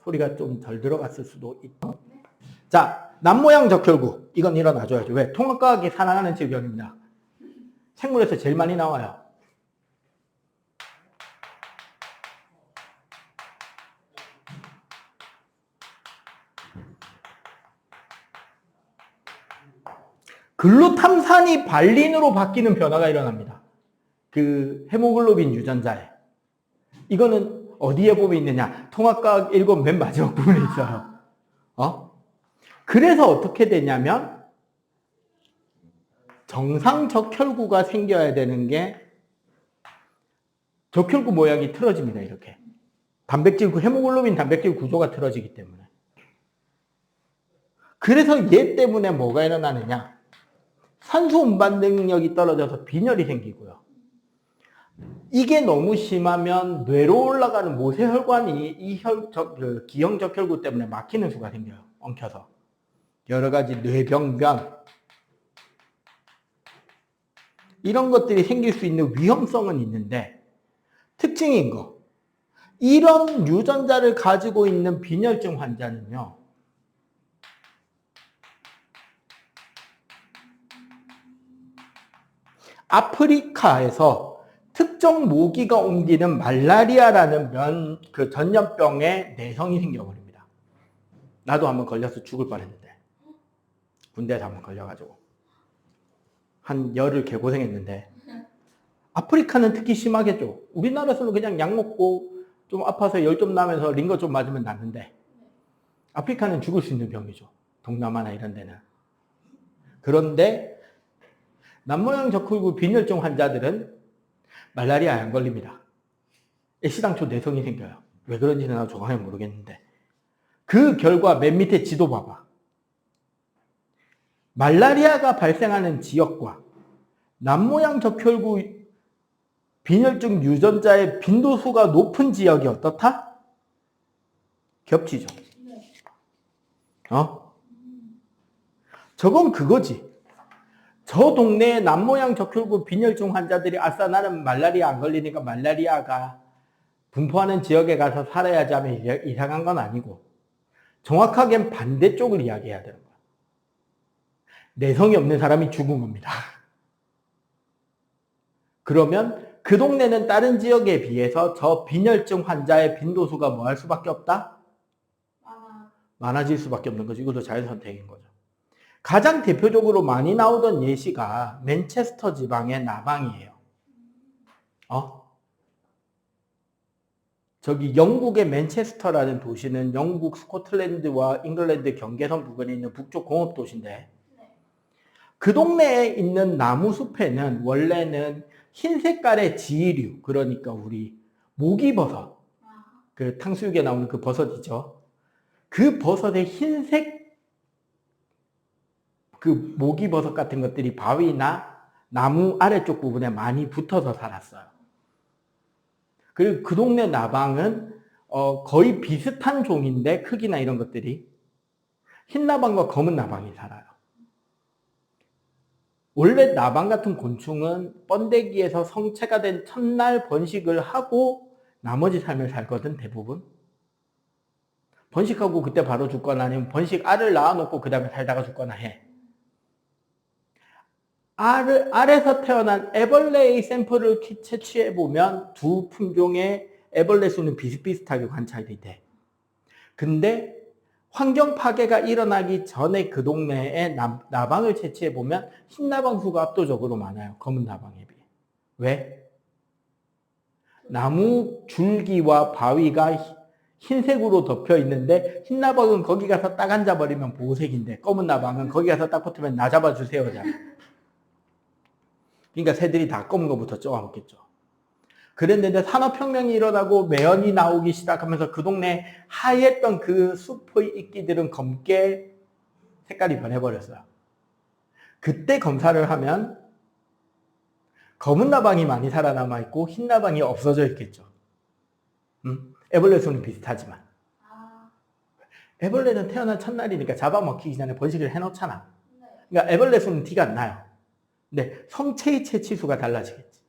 소리가 좀 덜 들어갔을 수도 있다. 자, 남모양 적혈구. 이건 일어나줘야죠. 왜? 통합과학이 사랑하는 질병입니다. 생물에서 제일 많이 나와요. 글루탐산이 발린으로 바뀌는 변화가 일어납니다. 그 헤모글로빈 유전자에. 이거는 어디에 보면 있느냐? 통합과학 1권 맨 마지막 부분에 있어요. 그래서 어떻게 되냐면 정상 적혈구가 생겨야 되는 게 적혈구 모양이 틀어집니다. 이렇게. 단백질, 헤모글로빈 단백질 구조가 틀어지기 때문에. 그래서 얘 때문에 뭐가 일어나느냐? 산소 운반 능력이 떨어져서 빈혈이 생기고요. 이게 너무 심하면 뇌로 올라가는 모세혈관이 기형 적혈구 때문에 막히는 수가 생겨요. 엉켜서. 여러 가지 뇌병변. 이런 것들이 생길 수 있는 위험성은 있는데 특징인 거. 이런 유전자를 가지고 있는 빈혈증 환자는요. 아프리카에서 특정 모기가 옮기는 말라리아라는 전염병에 내성이 생겨버립니다. 나도 한번 걸려서 죽을 뻔했는데 군대에서 한번 걸려가지고 한 열흘 개고생했는데 아프리카는 특히 심하겠죠. 우리나라에서는 그냥 약 먹고 좀 아파서 열 좀 나면서 링거 좀 맞으면 낫는데 아프리카는 죽을 수 있는 병이죠. 동남아나 이런 데는. 그런데 남모양 적혈구 빈혈증 환자들은 말라리아에 안 걸립니다. 애시당초 내성이 생겨요. 왜 그런지는 나도 정확히 모르겠는데 그 결과 맨 밑에 지도 봐봐. 말라리아가 발생하는 지역과 남모양 적혈구 빈혈증 유전자의 빈도수가 높은 지역이 어떻다? 겹치죠. 저건 그거지. 저 동네에 남모양 적혈구 빈혈증 환자들이 아싸 나는 말라리아 안 걸리니까 말라리아가 분포하는 지역에 가서 살아야지 하면 이상한 건 아니고 정확하게는 반대쪽을 이야기해야 되는 거야. 내성이 없는 사람이 죽은 겁니다. 그러면 그 동네는 다른 지역에 비해서 저 빈혈증 환자의 빈도수가 뭐 할 수밖에 없다? 많아질 수밖에 없는 거죠. 이것도 자연선택인 거죠. 가장 대표적으로 많이 나오던 예시가 맨체스터 지방의 나방이에요. 저기 영국의 맨체스터라는 도시는 영국 스코틀랜드와 잉글랜드 경계선 부근에 있는 북쪽 공업 도시인데 그 동네에 있는 나무 숲에는 원래는 흰 색깔의 지류, 그러니까 우리 모기버섯, 그 탕수육에 나오는 그 버섯이죠. 그 버섯의 흰색 그 모기버섯 같은 것들이 바위나 나무 아래쪽 부분에 많이 붙어서 살았어요. 그리고 그 동네 나방은 거의 비슷한 종인데 크기나 이런 것들이 흰 나방과 검은 나방이 살아요. 원래 나방 같은 곤충은 번데기에서 성체가 된 첫날 번식을 하고 나머지 삶을 살거든, 대부분. 번식하고 그때 바로 죽거나 아니면 번식 알을 낳아놓고 그 다음에 살다가 죽거나 해. 알에서 태어난 애벌레의 샘플을 채취해보면 두 품종의 애벌레 수는 비슷비슷하게 관찰이 돼. 근데 환경 파괴가 일어나기 전에 그 동네에 나방을 채취해보면 흰나방 수가 압도적으로 많아요. 검은 나방에 비해. 왜? 나무 줄기와 바위가 흰색으로 덮여 있는데 흰나방은 거기 가서 딱 앉아버리면 보호색인데 검은 나방은 거기 가서 딱 붙으면 나 잡아주세요. 그러니까 새들이 다 검은 거부터 쪼아먹겠죠. 그랬는데 산업혁명이 일어나고 매연이 나오기 시작하면서 그 동네 하였던 그 숲의 이끼들은 검게 색깔이 변해버렸어요. 그때 검사를 하면 검은 나방이 많이 살아남아 있고 흰 나방이 없어져 있겠죠. 애벌레 수는 비슷하지만. 애벌레는 태어난 첫날이니까 잡아먹히기 전에 번식을 해놓잖아. 그러니까 애벌레 수는 티가 안 나요. 근데 성체의 채취수가 달라지겠지.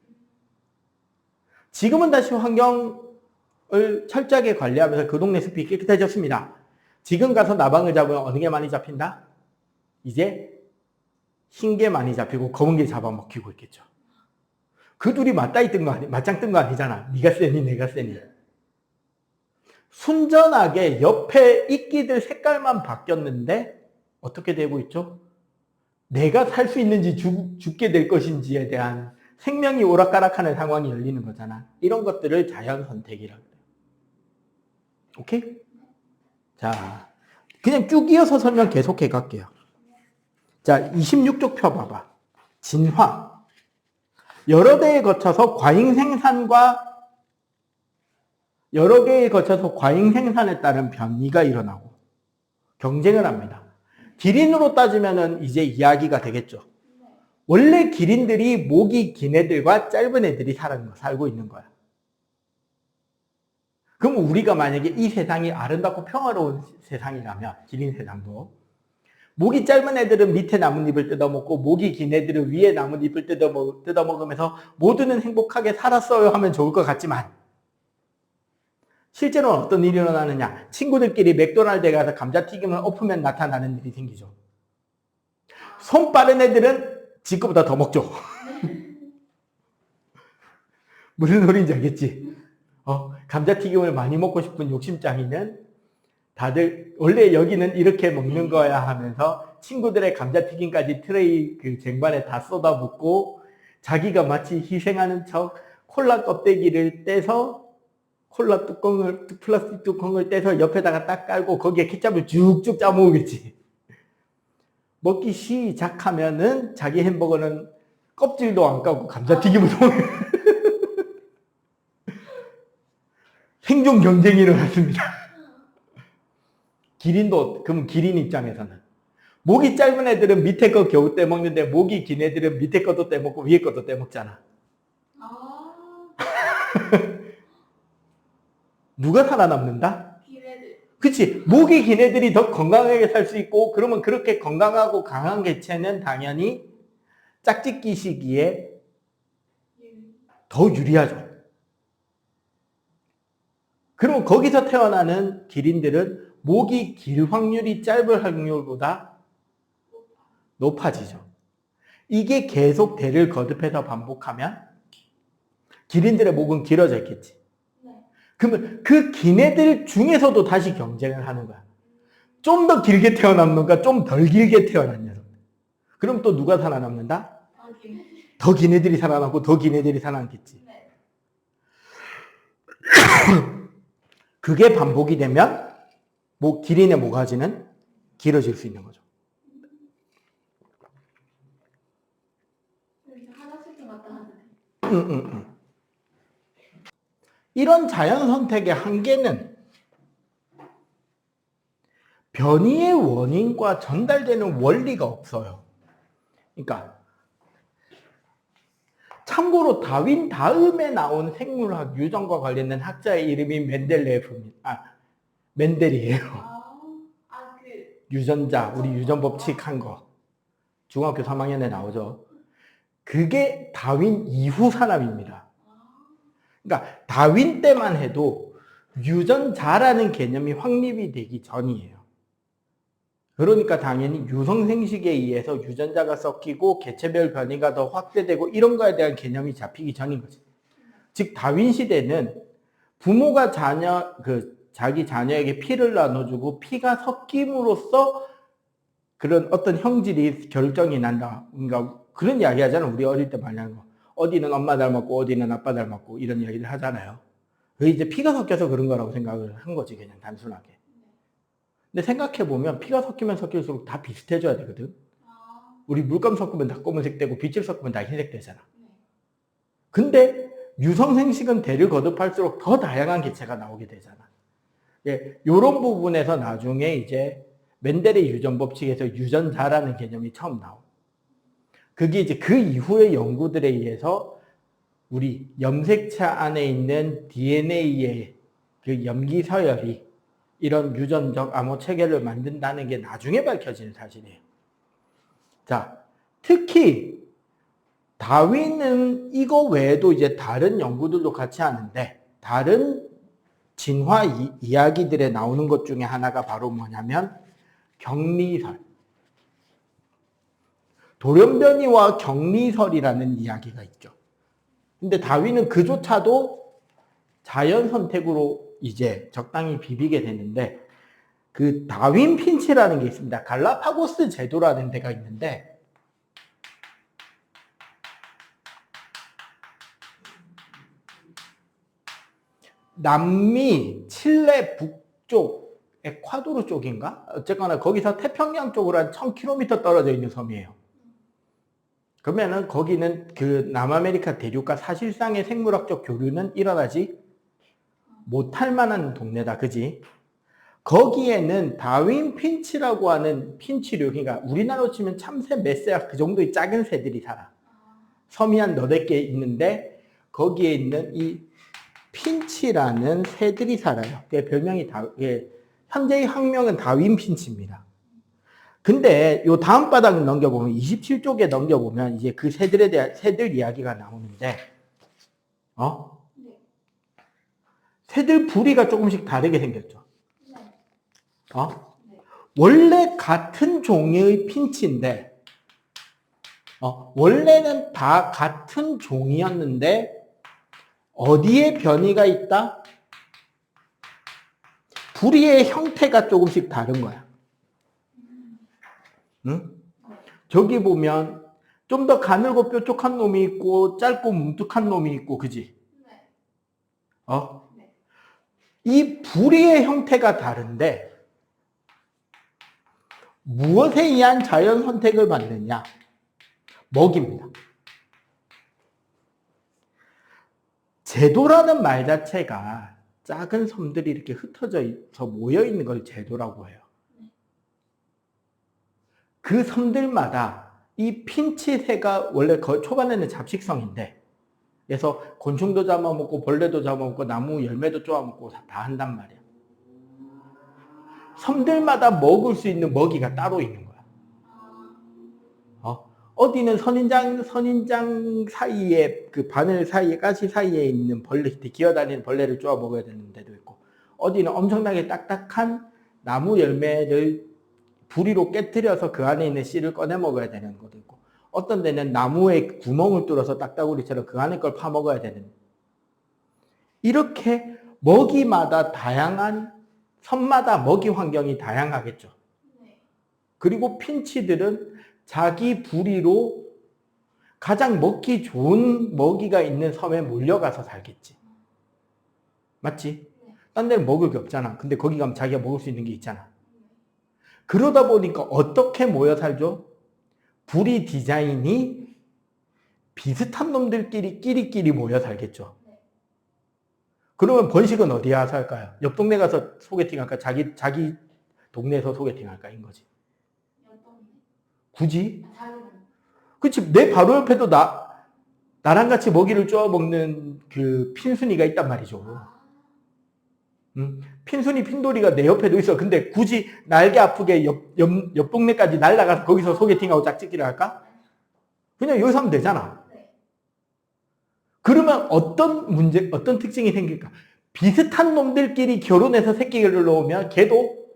지금은 다시 환경을 철저하게 관리하면서 그 동네 숲이 깨끗해졌습니다. 지금 가서 나방을 잡으면 어느 게 많이 잡힌다? 이제 흰 게 많이 잡히고 검은 게 잡아먹히고 있겠죠. 그 둘이 맞짱 뜬 거 아니잖아. 네가 세니 내가 세니. 순전하게 옆에 이끼들 색깔만 바뀌었는데 어떻게 되고 있죠? 내가 살 수 있는지 죽게 될 것인지에 대한 생명이 오락가락하는 상황이 열리는 거잖아. 이런 것들을 자연 선택이라고 해요. 오케이? 자, 그냥 쭉 이어서 설명 계속해 갈게요. 자, 26쪽 펴봐봐. 진화. 여러 개에 거쳐서 과잉 생산에 따른 변이가 일어나고 경쟁을 합니다. 기린으로 따지면은 이제 이야기가 되겠죠. 원래 기린들이 목이 긴 애들과 짧은 애들이 살고 있는 거야. 그럼 우리가 만약에 이 세상이 아름답고 평화로운 세상이라면, 기린 세상도, 목이 짧은 애들은 밑에 나뭇잎을 뜯어먹고 목이 긴 애들은 위에 나뭇잎을 뜯어먹으면서 모두는 행복하게 살았어요 하면 좋을 것 같지만 실제로는 어떤 일이 일어나느냐. 친구들끼리 맥도날드에 가서 감자튀김을 엎으면 나타나는 일이 생기죠. 손 빠른 애들은 지 거보다 더 먹죠. 무슨 소리인지 알겠지? 감자튀김을 많이 먹고 싶은 욕심장이는 다들 원래 여기는 이렇게 먹는 거야 하면서 친구들의 감자튀김까지 트레이 그 쟁반에 다 쏟아붓고 자기가 마치 희생하는 척 콜라 껍데기를 떼서 플라스틱 뚜껑을 떼서 옆에다가 딱 깔고 거기에 케첩을 쭉쭉 짜먹으겠지. 먹기 시작하면은 자기 햄버거는 껍질도 안 까고 감자튀김을 생존 경쟁이 일어났습니다. 그럼 기린 입장에서는 목이 짧은 애들은 밑에 거 겨우 떼먹는데 목이 긴 애들은 밑에 것도 떼먹고 위에 것도 떼먹잖아. 누가 살아남는다? 긴 애들. 그치. 목이 긴 애들이 더 건강하게 살 수 있고 그러면 그렇게 건강하고 강한 개체는 당연히 짝짓기 시기에 더 유리하죠. 그럼 거기서 태어나는 기린들은 목이 길 확률이 짧을 확률보다 높아지죠. 이게 계속 대를 거듭해서 반복하면 기린들의 목은 길어져 있겠지. 그러면 그 긴 애들 중에서도 다시 경쟁을 하는 거야. 좀 더 길게 태어남는가 좀 덜 길게 태어난 녀석. 그럼 또 누가 살아남는다? 더 긴 애들이 살아남고 더 긴 애들이 살아남겠지. 그게 반복이 되면 기린의 모가지는 길어질 수 있는 거죠. 하나씩만 갖다 하면 돼. 이런 자연 선택의 한계는 변이의 원인과 전달되는 원리가 없어요. 그러니까 참고로 다윈 다음에 나온 생물학 유전과 관련된 학자의 이름이 멘델이에요. 유전자, 우리 유전 법칙 한 거. 중학교 3학년에 나오죠. 그게 다윈 이후 사람입니다. 그러니까 다윈 때만 해도 유전자라는 개념이 확립이 되기 전이에요. 그러니까 당연히 유성생식에 의해서 유전자가 섞이고 개체별 변이가 더 확대되고 이런 거에 대한 개념이 잡히기 전인 거지. 즉 다윈 시대는 부모가 자기 자녀에게 피를 나눠주고 피가 섞임으로써 그런 어떤 형질이 결정이 난다. 그러니까 그런 이야기 하잖아. 우리 어릴 때 많이 하는 거. 어디는 엄마 닮았고 어디는 아빠 닮았고 이런 이야기를 하잖아요. 그게 이제 피가 섞여서 그런 거라고 생각을 한 거지, 그냥 단순하게. 근데 생각해보면 피가 섞이면 섞일수록 다 비슷해져야 되거든. 우리 물감 섞으면 다 검은색 되고 빗질 섞으면 다 흰색 되잖아. 근데 유성생식은 대를 거듭할수록 더 다양한 개체가 나오게 되잖아. 이런 부분에서 나중에 이제 멘델의 유전 법칙에서 유전자라는 개념이 처음 나오고, 그게 이제 그 이후의 연구들에 의해서 우리 염색체 안에 있는 DNA의 그 염기 서열이 이런 유전적 암호 체계를 만든다는 게 나중에 밝혀지는 사실이에요. 자, 특히 다윈은 이거 외에도 이제 다른 연구들도 같이 하는데 다른 진화 이야기들에 나오는 것 중에 하나가 바로 뭐냐면 격리설. 돌연변이와 격리설이라는 이야기가 있죠. 근데 다윈은 그조차도 자연 선택으로 이제 적당히 비비게 되는데 그 다윈 핀치라는 게 있습니다. 갈라파고스 제도라는 데가 있는데 남미, 칠레 북쪽, 에콰도르 쪽인가? 어쨌거나 거기서 태평양 쪽으로 한 1000km 떨어져 있는 섬이에요. 그러면은 거기는 그 남아메리카 대륙과 사실상의 생물학적 교류는 일어나지 못할 만한 동네다. 그지? 거기에는 다윈 핀치라고 하는 핀치류, 그러니까 우리나라로 치면 참새, 멧새야 그 정도의 작은 새들이 살아. 섬이 한 8개 있는데 거기에 있는 이 핀치라는 새들이 살아요. 별명이 현재의 학명은 다윈 핀치입니다. 근데 요 다음 바닥 넘겨보면 27쪽에 넘겨보면 이제 그 새들에 대한 새들 이야기가 나오는데 새들 부리가 조금씩 다르게 생겼죠. 원래 같은 종의 핀치인데 원래는 다 같은 종이었는데 어디에 변이가 있다? 부리의 형태가 조금씩 다른 거야. 응? 저기 보면 좀 더 가늘고 뾰족한 놈이 있고 짧고 뭉툭한 놈이 있고, 그지? 이 부리의 형태가 다른데 무엇에 의한 자연 선택을 받느냐? 먹입니다. 제도라는 말 자체가 작은 섬들이 이렇게 흩어져서 모여있는 걸 제도라고 해요. 그 섬들마다 이 핀치새가 원래 초반에는 잡식성인데 그래서 곤충도 잡아먹고 벌레도 잡아먹고 나무 열매도 쪼아먹고 다 한단 말이야. 섬들마다 먹을 수 있는 먹이가 따로 있는 거야. 어디는 선인장 사이에 그 바늘 사이에 가시 사이에 있는 벌레, 기어다니는 벌레를 쪼아 먹어야 되는 데도 있고, 어디는 엄청나게 딱딱한 나무 열매를 부리로 깨뜨려서 그 안에 있는 씨를 꺼내 먹어야 되는 것도 있고, 어떤 데는 나무에 구멍을 뚫어서 딱따구리처럼 그 안에 걸 파 먹어야 되는, 이렇게 먹이마다 다양한, 섬마다 먹이 환경이 다양하겠죠. 그리고 핀치들은 자기 부리로 가장 먹기 좋은 먹이가 있는 섬에 몰려가서 살겠지. 맞지? 딴 데는 먹을 게 없잖아. 근데 거기 가면 자기가 먹을 수 있는 게 있잖아. 그러다 보니까 어떻게 모여 살죠? 부리 디자인이 비슷한 놈들끼리 끼리끼리 모여 살겠죠. 그러면 번식은 어디야 살까요? 옆 동네 가서 소개팅 할까? 자기 동네에서 소개팅 할까? 인 거지. 굳이? 그치, 내 바로 옆에도 나랑 같이 먹이를 쪼아 먹는 그 핀순이가 있단 말이죠. 핀순이 핀돌이가 내 옆에도 있어. 근데 굳이 날개 아프게 옆 동네까지 날아가서 거기서 소개팅하고 짝짓기를 할까? 그냥 여기서 하면 되잖아. 그러면 어떤 특징이 생길까? 비슷한 놈들끼리 결혼해서 새끼를 넣으면 걔도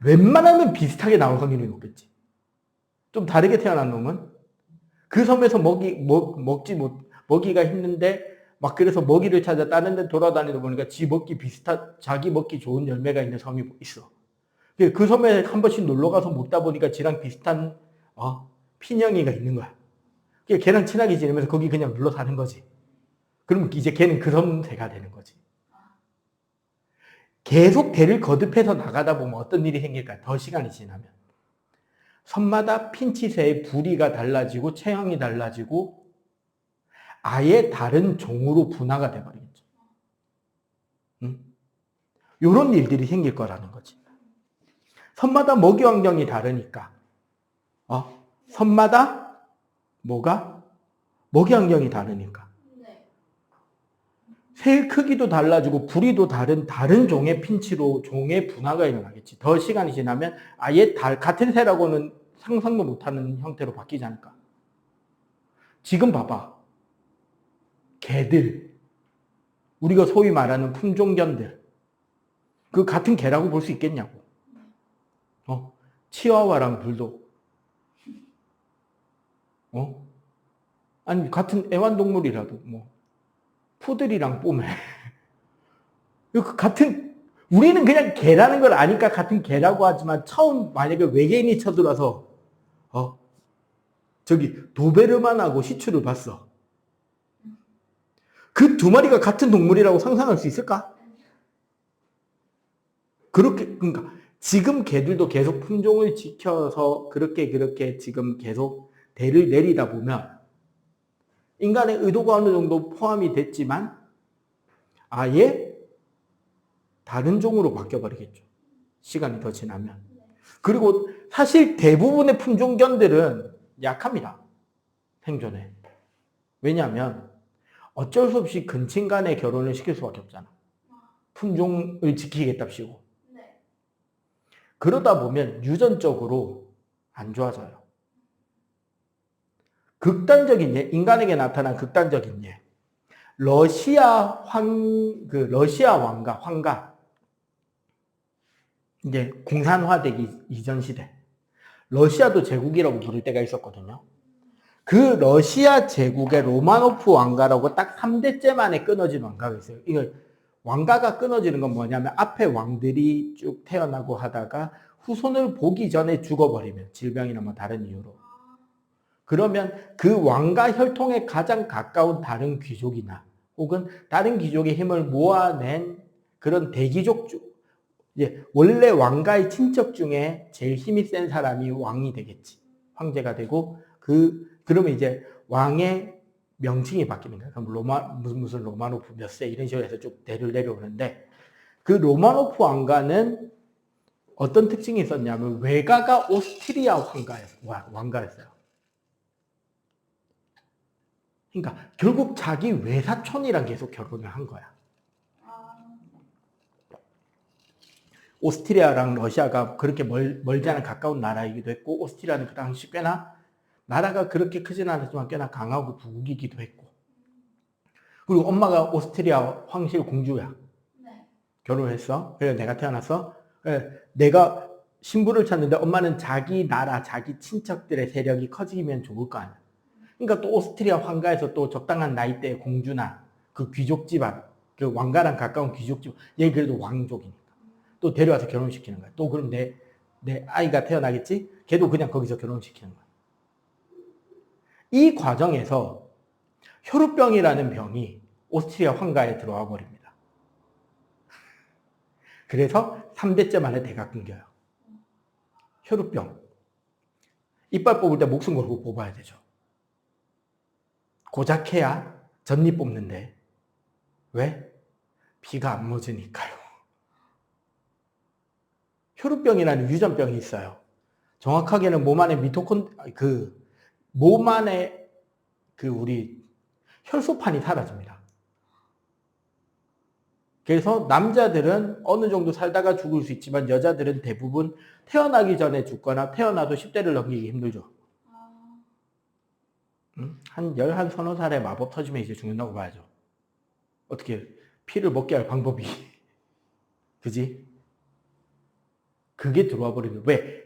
웬만하면 비슷하게 나올 확률이 높겠지. 좀 다르게 태어난 놈은 그 섬에서 먹기가 힘든데 막 그래서 먹이를 찾아 다른 데 돌아다니다 보니까 자기 먹기 좋은 열매가 있는 섬이 있어. 그 섬에 한 번씩 놀러 가서 먹다 보니까 지랑 비슷한 핀형이가 있는 거야. 걔랑 친하게 지내면서 거기 그냥 눌러 사는 거지. 그럼 이제 걔는 그 섬새가 되는 거지. 계속 걔를 거듭해서 나가다 보면 어떤 일이 생길까? 더 시간이 지나면. 섬마다 핀치새의 부리가 달라지고 체형이 달라지고 아예 다른 종으로 분화가 돼버리겠죠. 이런 일들이 생길 거라는 거지. 섬마다 먹이 환경이 다르니까 섬마다 먹이 환경이 다르니까 새의 크기도 달라지고 부리도 다른 종의 핀치로 종의 분화가 일어나겠지. 더 시간이 지나면 아예 같은 새라고는 상상도 못하는 형태로 바뀌지 않을까. 지금 봐봐. 개들, 우리가 소위 말하는 품종견들, 그 같은 개라고 볼 수 있겠냐고. 치와와랑 불독. 아니, 같은 애완동물이라도, 뭐, 푸들이랑 뽀메. 같은, 우리는 그냥 개라는 걸 아니까 같은 개라고 하지만, 처음 만약에 외계인이 쳐들어와서, 저기, 도베르만하고 시추를 봤어. 그 두 마리가 같은 동물이라고 상상할 수 있을까? 그러니까, 지금 개들도 계속 품종을 지켜서 그렇게 지금 계속 대를 내리다 보면, 인간의 의도가 어느 정도 포함이 됐지만, 아예 다른 종으로 바뀌어버리겠죠. 시간이 더 지나면. 그리고 사실 대부분의 품종견들은 약합니다. 생존에. 왜냐하면 어쩔 수 없이 근친 간에 결혼을 시킬 수밖에 없잖아. 품종을 지키겠답시고. 그러다 보면 유전적으로 안 좋아져요. 극단적인 예, 인간에게 나타난 극단적인 예. 러시아 황가. 이제 공산화되기 이전 시대. 러시아도 제국이라고 부를 때가 있었거든요. 그 러시아 제국의 로마노프 왕가라고 딱 3대째 만에 끊어진 왕가가 있어요. 이거 왕가가 끊어지는 건 뭐냐면 앞에 왕들이 쭉 태어나고 하다가 후손을 보기 전에 죽어버리면 질병이나 뭐 다른 이유로. 그러면 그 왕가 혈통에 가장 가까운 다른 귀족이나 혹은 다른 귀족의 힘을 모아낸 그런 대귀족 원래 왕가의 친척 중에 제일 힘이 센 사람이 왕이 되겠지. 황제가 되고 그러면 이제 왕의 명칭이 바뀌는 거예요. 그럼 무슨 로마노프 몇 세 이런 식으로 해서 쭉 대를 내려오는데 그 로마노프 왕가는 어떤 특징이 있었냐면 외가가 오스트리아 왕가였어요. 그러니까 결국 자기 외사촌이랑 계속 결혼을 한 거야. 오스트리아랑 러시아가 그렇게 멀지 않은 가까운 나라이기도 했고 오스트리아는 그 당시 꽤나 나라가 그렇게 크진 않았지만 꽤나 강하고 부국이기도 했고 그리고 엄마가 오스트리아 황실 공주야. 결혼했어. 그래서 내가 태어났어. 내가 신부를 찾는데 엄마는 자기 나라 자기 친척들의 세력이 커지면 좋을 거 아니야. 그러니까 또 오스트리아 황가에서 또 적당한 나이대의 공주나 그 귀족 집안 그 왕가랑 가까운 귀족 집안 얘 그래도 왕족이니까 또 데려와서 결혼시키는 거야. 또 그럼 내 아이가 태어나겠지? 걔도 그냥 거기서 결혼시키는 거야. 이 과정에서 혈우병이라는 병이 오스트리아 황가에 들어와 버립니다. 그래서 3대째 만에 대가 끊겨요. 혈우병. 이빨 뽑을 때 목숨 걸고 뽑아야 되죠. 고작 해야 전립 뽑는데 왜? 피가 안 멎으니까요. 혈우병이라는 유전병이 있어요. 정확하게는 몸 안에 몸 안에 우리 혈소판이 사라집니다. 그래서 남자들은 어느 정도 살다가 죽을 수 있지만 여자들은 대부분 태어나기 전에 죽거나 태어나도 10대를 넘기기 힘들죠. 한 서너 살에 마법 터지면 이제 죽는다고 봐야죠. 어떻게 피를 먹게 할 방법이 그지? 그게 들어와 버리는 왜?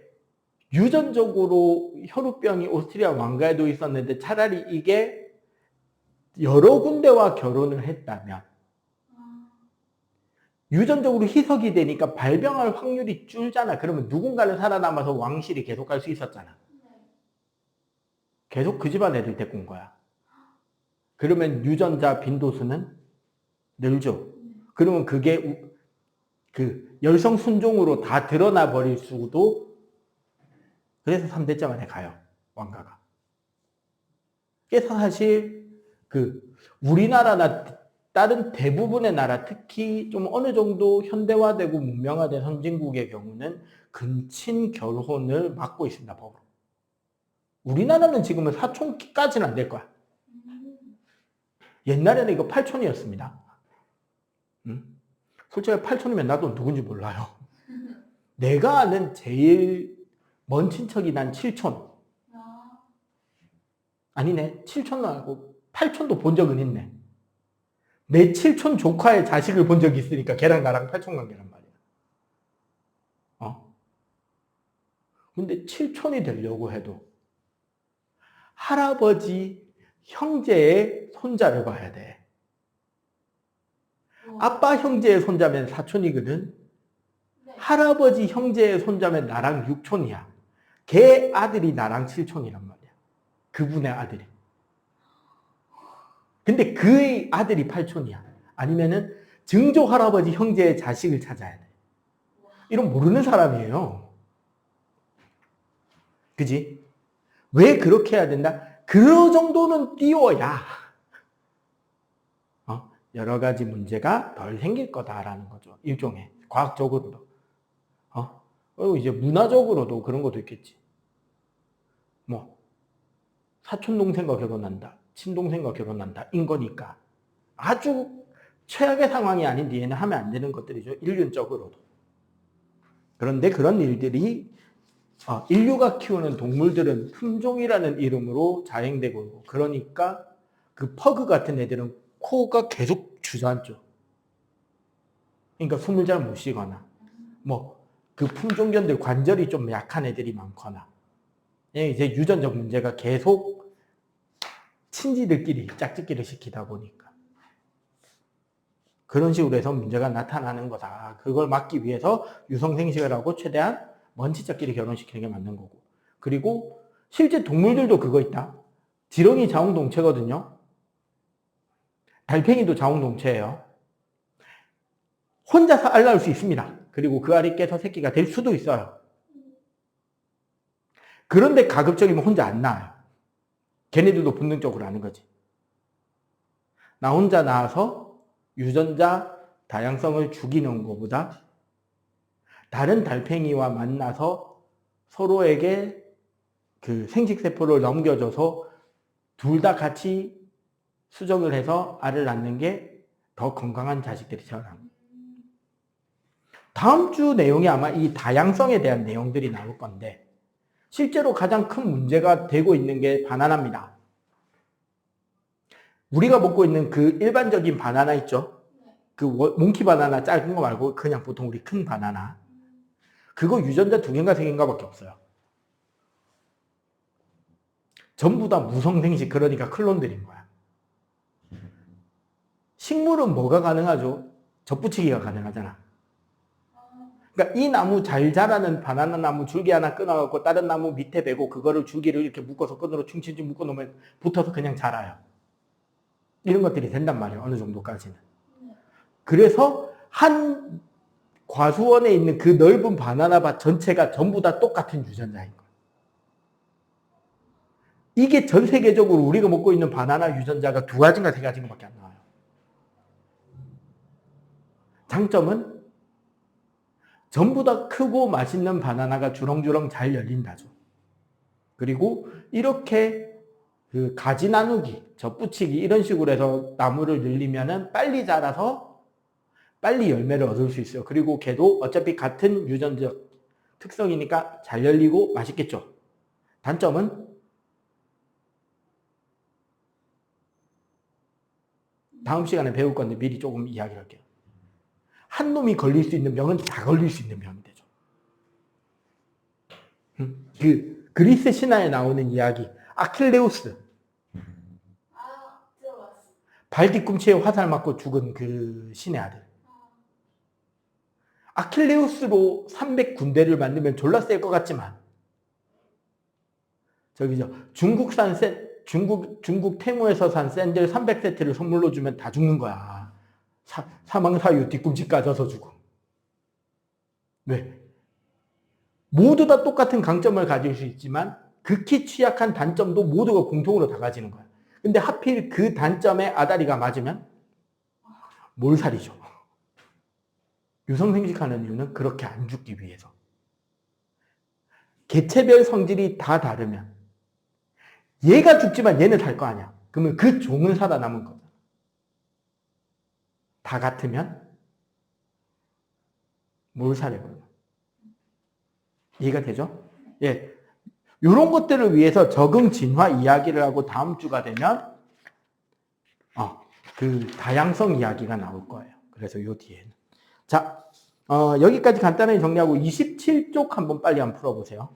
유전적으로 혈우병이 오스트리아 왕가에도 있었는데 차라리 이게 여러 군데와 결혼을 했다면 유전적으로 희석이 되니까 발병할 확률이 줄잖아. 그러면 누군가는 살아남아서 왕실이 계속 갈 수 있었잖아. 계속 그 집안 애들 데리고 온 거야. 그러면 유전자 빈도수는 늘죠. 그러면 그게 열성 순종으로 다 드러나 버릴 수도 그래서 3대째 만에 가요. 왕가가. 그래서 사실 우리나라나 다른 대부분의 나라 특히 좀 어느 정도 현대화되고 문명화된 선진국의 경우는 근친 결혼을 막고 있습니다. 법으로. 우리나라는 지금은 사촌까지는 안 될 거야. 옛날에는 이거 8촌이었습니다. 솔직히 8촌이면 나도 누군지 몰라요. 내가 아는 제일 먼 친척이 난 7촌. 아니네. 7촌하고 8촌도 본 적은 있네. 내 7촌 조카의 자식을 본 적이 있으니까 걔랑 나랑 8촌 관계란 말이야. 근데 7촌이 되려고 해도 할아버지 형제의 손자를 봐야 돼. 아빠 형제의 손자면 4촌이거든. 네. 할아버지 형제의 손자면 나랑 6촌이야. 걔 아들이 나랑 7촌이란 말이야. 그분의 아들이. 근데 그의 아들이 8촌이야. 아니면은 증조 할아버지 형제의 자식을 찾아야 돼. 이런 모르는 사람이에요. 그지? 왜 그렇게 해야 된다? 그 정도는 띄워야 여러 가지 문제가 덜 생길 거다라는 거죠. 일종의 과학적으로도. 이제 문화적으로도 그런 것도 있겠지. 뭐 사촌 동생과 결혼한다, 친동생과 결혼한다, 인 거니까 아주 최악의 상황이 아닌 뒤에는 하면 안 되는 것들이죠. 인륜적으로도. 그런데 그런 일들이 인류가 키우는 동물들은 품종이라는 이름으로 자행되고 있고, 그러니까 그 퍼그 같은 애들은 코가 계속 주저앉죠. 그러니까 숨을 잘 못 쉬거나, 그 품종견들 관절이 좀 약한 애들이 많거나, 이제 유전적 문제가 계속 친지들끼리 짝짓기를 시키다 보니까 그런 식으로 해서 문제가 나타나는 거다. 그걸 막기 위해서 유성생식을 하고 최대한 먼지짝끼리 결혼시키는 게 맞는 거고. 그리고 실제 동물들도 그거 있다. 지렁이 자웅동체거든요. 달팽이도 자웅동체예요. 혼자서 알 낳을 수 있습니다. 그리고 그 알이 깨서 새끼가 될 수도 있어요. 그런데 가급적이면 혼자 안 낳아요. 걔네들도 본능적으로 아는 거지. 나 혼자 낳아서 유전자 다양성을 죽이는 것보다 다른 달팽이와 만나서 서로에게 그 생식세포를 넘겨줘서 둘 다 같이 수정을 해서 알을 낳는 게 더 건강한 자식들이 태어납니다. 다음 주 내용이 아마 이 다양성에 대한 내용들이 나올 건데, 실제로 가장 큰 문제가 되고 있는 게 바나나입니다. 우리가 먹고 있는 그 일반적인 바나나 있죠? 그 몽키 바나나 작은 거 말고 그냥 보통 우리 큰 바나나. 그거 유전자 2개인가 3개인가 밖에 없어요. 전부 다 무성생식, 그러니까 클론들인 거야. 식물은 뭐가 가능하죠? 젖붙이기가 가능하잖아. 그러니까 이 나무 잘 자라는 바나나 나무 줄기 하나 끊어갖고 다른 나무 밑에 베고 그거를 줄기를 이렇게 묶어서 끈으로 충치충 묶어놓으면 붙어서 그냥 자라요. 이런 것들이 된단 말이에요. 어느 정도까지는. 그래서 한 과수원에 있는 그 넓은 바나나 밭 전체가 전부 다 똑같은 유전자인 거예요. 이게 전 세계적으로 우리가 먹고 있는 바나나 유전자가 2가지인가 3가지인가 밖에 안 나와요. 장점은 전부 다 크고 맛있는 바나나가 주렁주렁 잘 열린다죠. 그리고 이렇게 그 가지 나누기, 젖붙이기 이런 식으로 해서 나무를 늘리면은 빨리 자라서 빨리 열매를 얻을 수 있어요. 그리고 걔도 어차피 같은 유전적 특성이니까 잘 열리고 맛있겠죠. 단점은 다음 시간에 배울 건데 미리 조금 이야기를 할게요. 한 놈이 걸릴 수 있는 병은 다 걸릴 수 있는 병이 되죠. 그 그리스 신화에 나오는 이야기, 아킬레우스. 들어봤어. 발 뒤꿈치에 화살 맞고 죽은 그 신의 아들. 아킬레우스로 300군대를 만들면 졸라 셀 것 같지만, 중국 태무에서 산 샌들 300세트를 선물로 주면 다 죽는 거야. 사망사유 뒤꿈치 까져서 죽어. 왜? 모두 다 똑같은 강점을 가질 수 있지만 극히 취약한 단점도 모두가 공통으로 다 가지는 거야. 근데 하필 그 단점에 아다리가 맞으면 몰살이죠. 유성생식하는 이유는 그렇게 안 죽기 위해서. 개체별 성질이 다 다르면 얘가 죽지만 얘는 살 거 아니야. 그러면 그 종은 살아남은 거잖아. 다 같으면 몰살해버려. 이해가 되죠? 예. 이런 것들을 위해서 적응 진화 이야기를 하고 다음 주가 되면 그 다양성 이야기가 나올 거예요. 그래서 요 뒤에는. 자, 여기까지 간단하게 정리하고 27쪽 한번 빨리 한번 풀어보세요.